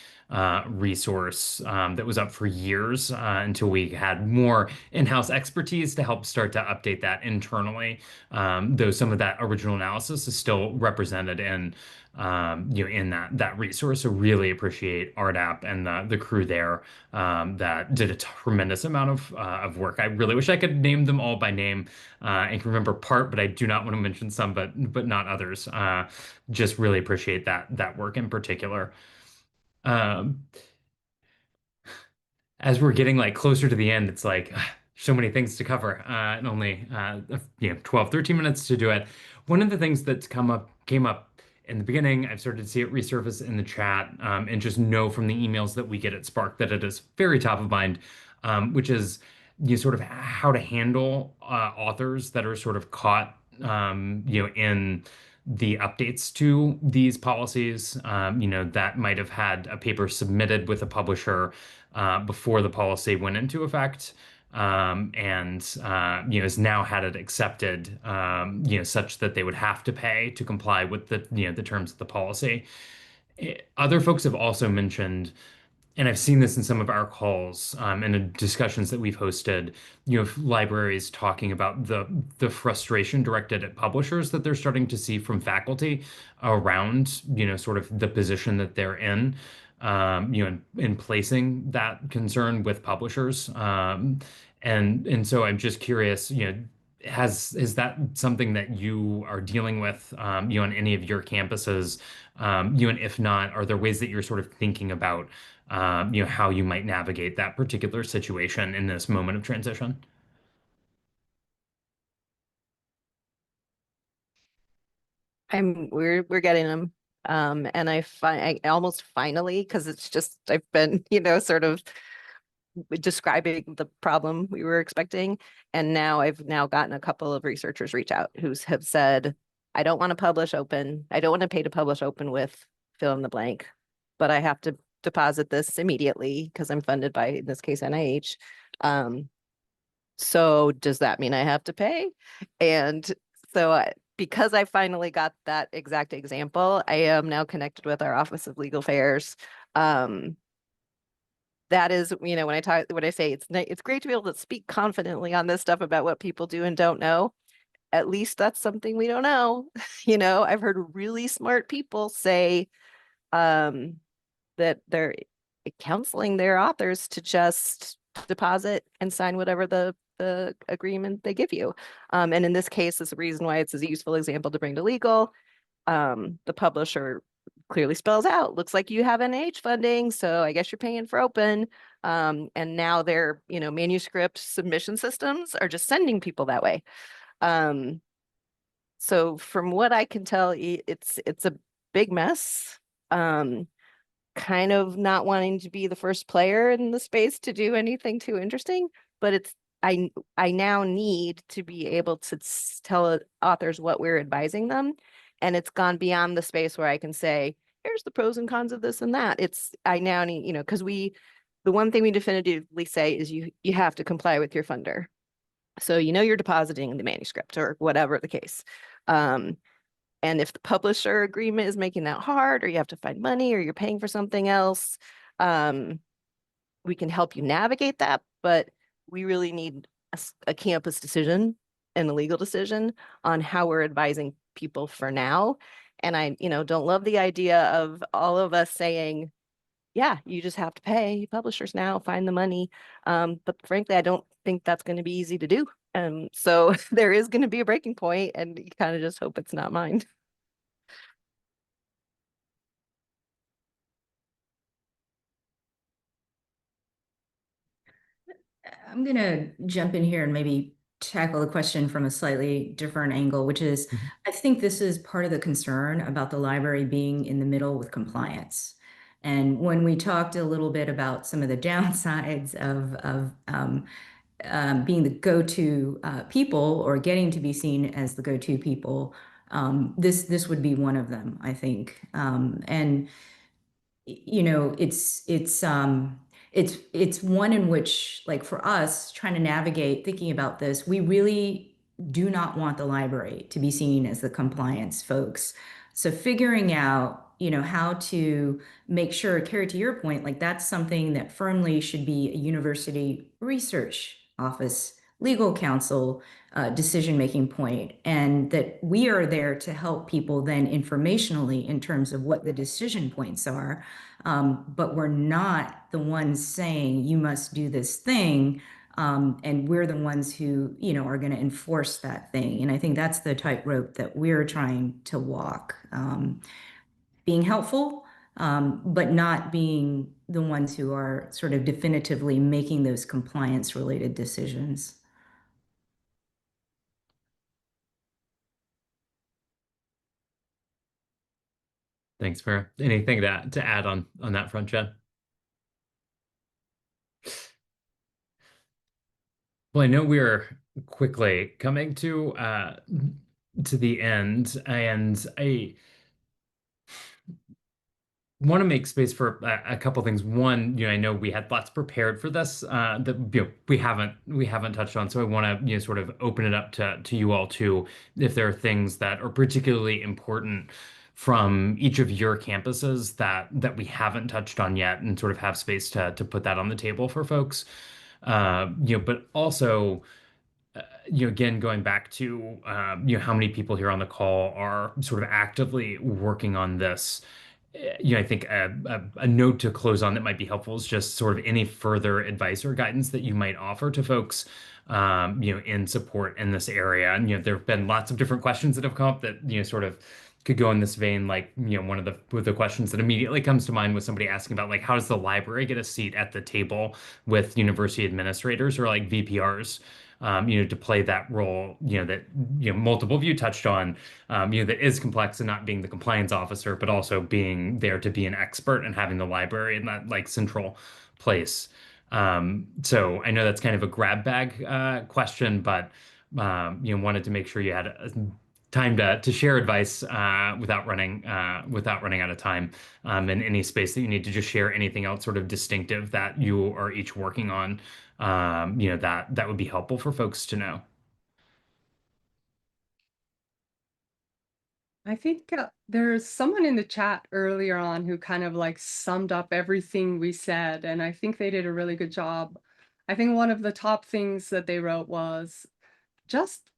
resource that was up for years until we had more in-house expertise to help start to update that internally. Though some of that original analysis is still represented in that resource. So really appreciate RDAP and the crew there that did a tremendous amount of work. I really wish I could name them all by name and can remember part, but I do not want to mention some, but not others. Just really appreciate that work in particular. Um, as we're getting like closer to the end, it's like so many things to cover and only 12, 13 minutes to do it. One of the things that's came up in the beginning, I've started to see it resurface in the chat and just know from the emails that we get at SPARC that it is very top of mind, which is sort of how to handle authors that are sort of caught in the updates to these policies, that might have had a paper submitted with a publisher before the policy went into effect, and has now had it accepted, such that they would have to pay to comply with the terms of the policy. Other folks have also mentioned, and I've seen this in some of our calls and in discussions that we've hosted, libraries talking about the frustration directed at publishers that they're starting to see from faculty around, sort of the position that they're in placing that concern with publishers. And so I'm just curious, is that something that you are dealing with, on any of your campuses? And if not, are there ways that you're sort of thinking about, how you might navigate that particular situation in this moment of transition? We're getting them. And I almost finally, because it's just I've been, sort of describing the problem we were expecting. And now I've gotten a couple of researchers reach out who have said, I don't want to publish open. I don't want to pay to publish open with fill in the blank, but I have to deposit this immediately because I'm funded by, in this case, NIH. So does that mean I have to pay? And so because I finally got that exact example, I am now connected with our Office of Legal Affairs. That is, when I say it's great to be able to speak confidently on this stuff about what people do and don't know. At least that's something we don't know. I've heard really smart people say that they're counseling their authors to just deposit and sign whatever the agreement they give you. And in this case, is the reason why it's a useful example to bring to legal. The publisher clearly spells out, looks like you have NIH funding, so I guess you're paying for open. And now their, manuscript submission systems are just sending people that way. So from what I can tell, it's a big mess. Kind of not wanting to be the first player in the space to do anything too interesting, but I now need to be able to tell authors what we're advising them. And it's gone beyond the space where I can say, here's the pros and cons of this and that. I now need, because the one thing we definitively say is you have to comply with your funder. So you're depositing the manuscript or whatever the case. And if the publisher agreement is making that hard, or you have to find money, or you're paying for something else, we can help you navigate that. But we really need a campus decision and a legal decision on how we're advising people for now. And I, don't love the idea of all of us saying, yeah, you just have to pay publishers now, find the money. But frankly, I don't think that's going to be easy to do. So there is going to be a breaking point, and you kind of just hope it's not mine. I'm going to jump in here and maybe tackle the question from a slightly different angle, which is, I think this is part of the concern about the library being in the middle with compliance. And when we talked a little bit about some of the downsides of being the go-to people, or getting to be seen as the go-to people, this would be one of them, I think. And it's one in which, like, for us trying to navigate thinking about this, we really do not want the library to be seen as the compliance folks. So figuring out, how to make sure, Carrie, to your point, like, that's something that firmly should be a university research office, legal counsel, decision-making point, and that we are there to help people then informationally in terms of what the decision points are. But we're not the ones saying you must do this thing. And we're the ones who, are going to enforce that thing. And I think that's the tightrope that we're trying to walk, being helpful, but not being the ones who are sort of definitively making those compliance related decisions. Thanks, Mira. Anything to add on that front, Jen? Well, I know we're quickly coming to the end, and I want to make space for a couple things. One, I know we had lots prepared for this that we haven't touched on, so I want to sort of open it up to you all too, if there are things that are particularly important from each of your campuses that we haven't touched on yet, and sort of have space to put that on the table for folks. But also, again, going back to how many people here on the call are sort of actively working on this. I think a note to close on that might be helpful is just sort of any further advice or guidance that you might offer to folks, in support in this area. And, there have been lots of different questions that have come up that, sort of could go in this vein. Like, one of the questions that immediately comes to mind was somebody asking about, like, how does the library get a seat at the table with university administrators or like VPRs? To play that role, that, multiple of you touched on, that is complex, and not being the compliance officer, but also being there to be an expert and having the library in that like central place. So I know that's kind of a grab bag question, but wanted to make sure you had time to share advice without running out of time, and any space that you need to just share anything else sort of distinctive that you are each working on, that would be helpful for folks to know. I think there's someone in the chat earlier on who kind of like summed up everything we said, and I think they did a really good job. I think one of the top things that they wrote was just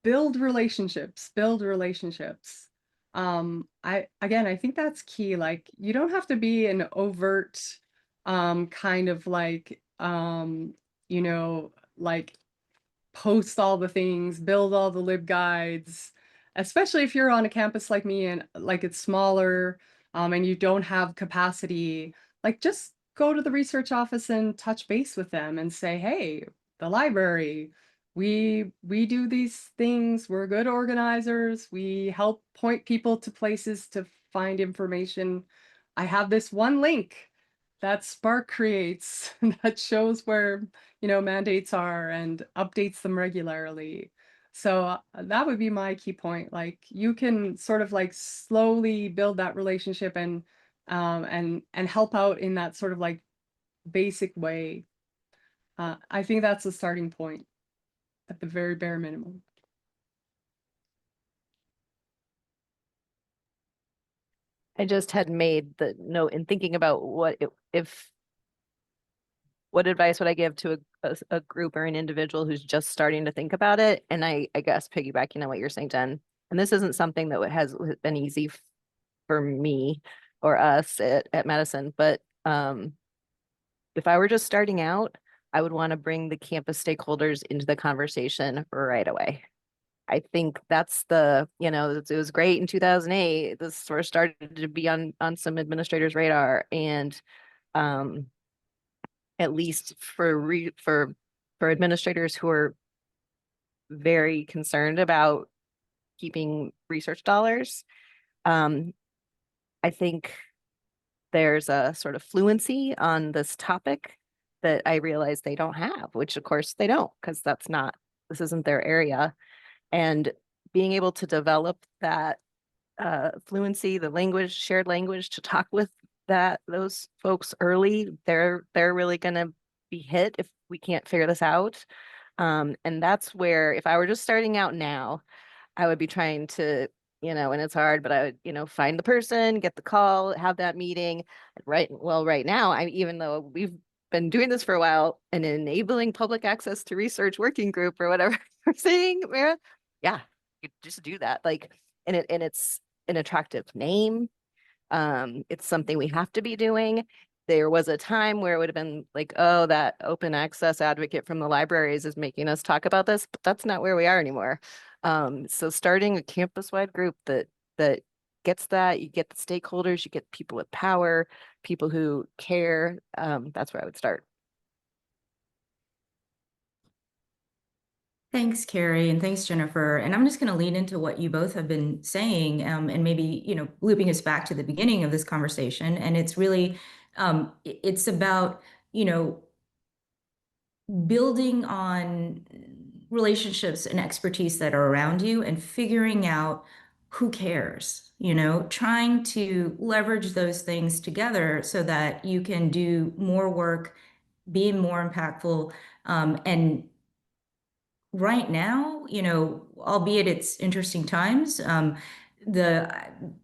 build relationships, build relationships. I think that's key. Like, you don't have to be an overt kind of like like post all the things, build all the libguides, especially if you're on a campus like me and like it's smaller, and you don't have capacity. Like, just go to the research office and touch base with them and say, hey, the library, we do these things, we're good organizers, we help point people to places to find information. I have this one link that SPARC creates that shows where mandates are and updates them regularly. So that would be my key point. Like, you can sort of like slowly build that relationship and help out in that sort of like basic way. I think that's a starting point. at the very bare minimum. I just had made the note in thinking about what advice would I give to a group or an individual who's just starting to think about it? And I guess piggybacking on what you're saying, Jen, and this isn't something that has been easy for me or us at Madison, but if I were just starting out, I would want to bring the campus stakeholders into the conversation right away. I think that's it was great in 2008. This sort of started to be on some administrators' radar, and at least for administrators who are very concerned about keeping research dollars, I think there's a sort of fluency on this topic that I realize they don't have, which of course they don't, because this isn't their area. And being able to develop that fluency, the shared language to talk with those folks early, they're really going to be hit if we can't figure this out. And that's where, if I were just starting out now, I would be trying to, and it's hard, but I would, find the person, get the call, have that meeting. Right now, even though we've been doing this for a while, an enabling public access to research working group or whatever you're saying, Mira, yeah, you just do that. And it's an attractive name. It's something we have to be doing. There was a time where it would have been like, oh, that open access advocate from the libraries is making us talk about this, but that's not where we are anymore. So starting a campus-wide group that gets that, you get the stakeholders, you get people with power, people who care. That's where I would start. Thanks, Carrie, and thanks, Jennifer. And I'm just going to lean into what you both have been saying, and maybe, looping us back to the beginning of this conversation. And it's really, it's about, building on relationships and expertise that are around you and figuring out who cares, trying to leverage those things together so that you can do more work, be more impactful, and right now, albeit it's interesting times, the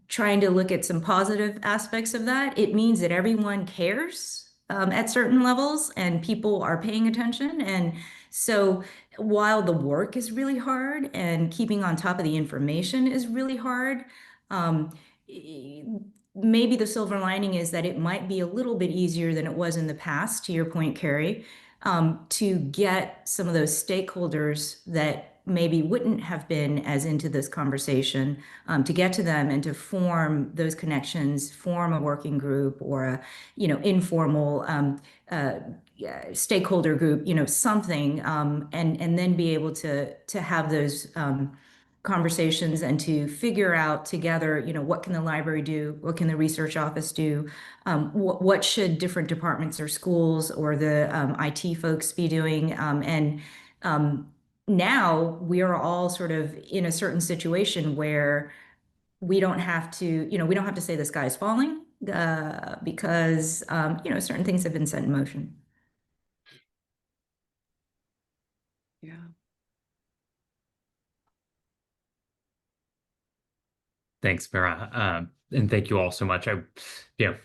trying to look at some positive aspects of that, it means that everyone cares at certain levels and people are paying attention. And so while the work is really hard and keeping on top of the information is really hard, um, maybe the silver lining is that it might be a little bit easier than it was in the past, to your point, Carrie, to get some of those stakeholders that maybe wouldn't have been as into this conversation, to get to them and to form those connections, form a working group or a, informal stakeholder group, something, and then be able to have those conversations and to figure out together, what can the library do? What can the research office do? What should different departments or schools or the IT folks be doing? And now we are all sort of in a certain situation where we don't have to, we don't have to say the sky is falling because, certain things have been set in motion. Yeah. Thanks, Mira. And thank you all so much. I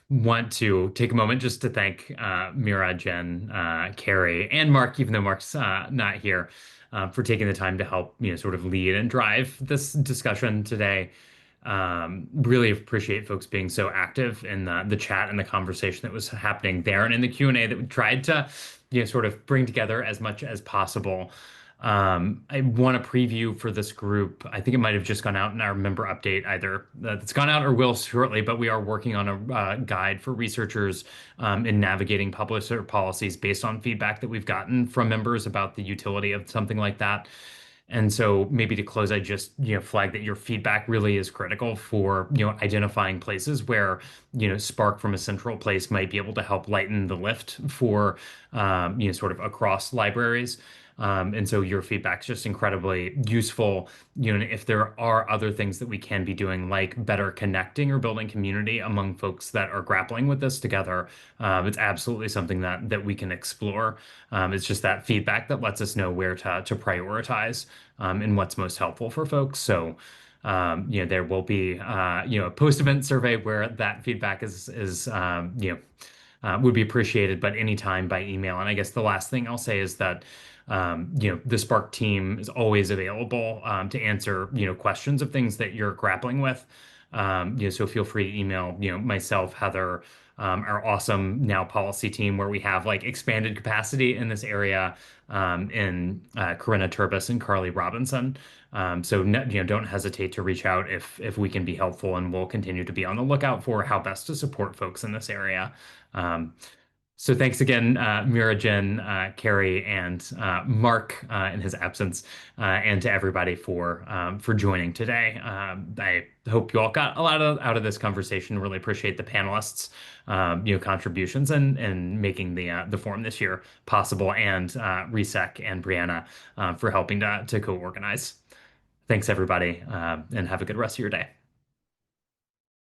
want to take a moment just to thank Mira, Jen, Carrie, and Mark, even though Mark's not here, for taking the time to help sort of lead and drive this discussion today. Really appreciate folks being so active in the chat and the conversation that was happening there and in the Q&A that we tried to sort of bring together as much as possible. I want to preview for this group. I think it might have just gone out in our member update, either that's gone out or will shortly, but we are working on a guide for researchers in navigating publisher policies based on feedback that we've gotten from members about the utility of something like that. And so maybe to close, I just, flag that your feedback really is critical for, identifying places where, SPARC from a central place might be able to help lighten the lift for, sort of across libraries. And so your feedback's just incredibly useful. You know, if there are other things that we can be doing, like better connecting or building community among folks that are grappling with this together, it's absolutely something that we can explore. It's just that feedback that lets us know where to prioritize and what's most helpful for folks. So, you know, there will be you know, a post-event survey where that feedback is you know, would be appreciated, but anytime by email. And I guess the last thing I'll say is that, you know, the Spark team is always available to answer, you know, questions of things that you're grappling with. You know, so feel free to email, you know, myself, Heather, our awesome now policy team, where we have like expanded capacity in this area, in Corinna Turbis and Carly Robinson. So you know, don't hesitate to reach out if we can be helpful, and we'll continue to be on the lookout for how best to support folks in this area. Um, so thanks again, Mira, Jen, Carrie, and Mark in his absence, and to everybody for joining today. I hope you all got a lot out of this conversation. Really appreciate the panelists, you know, contributions and making the forum this year possible, and Resec and Brianna for helping to co-organize. Thanks, everybody, and have a good rest of your day.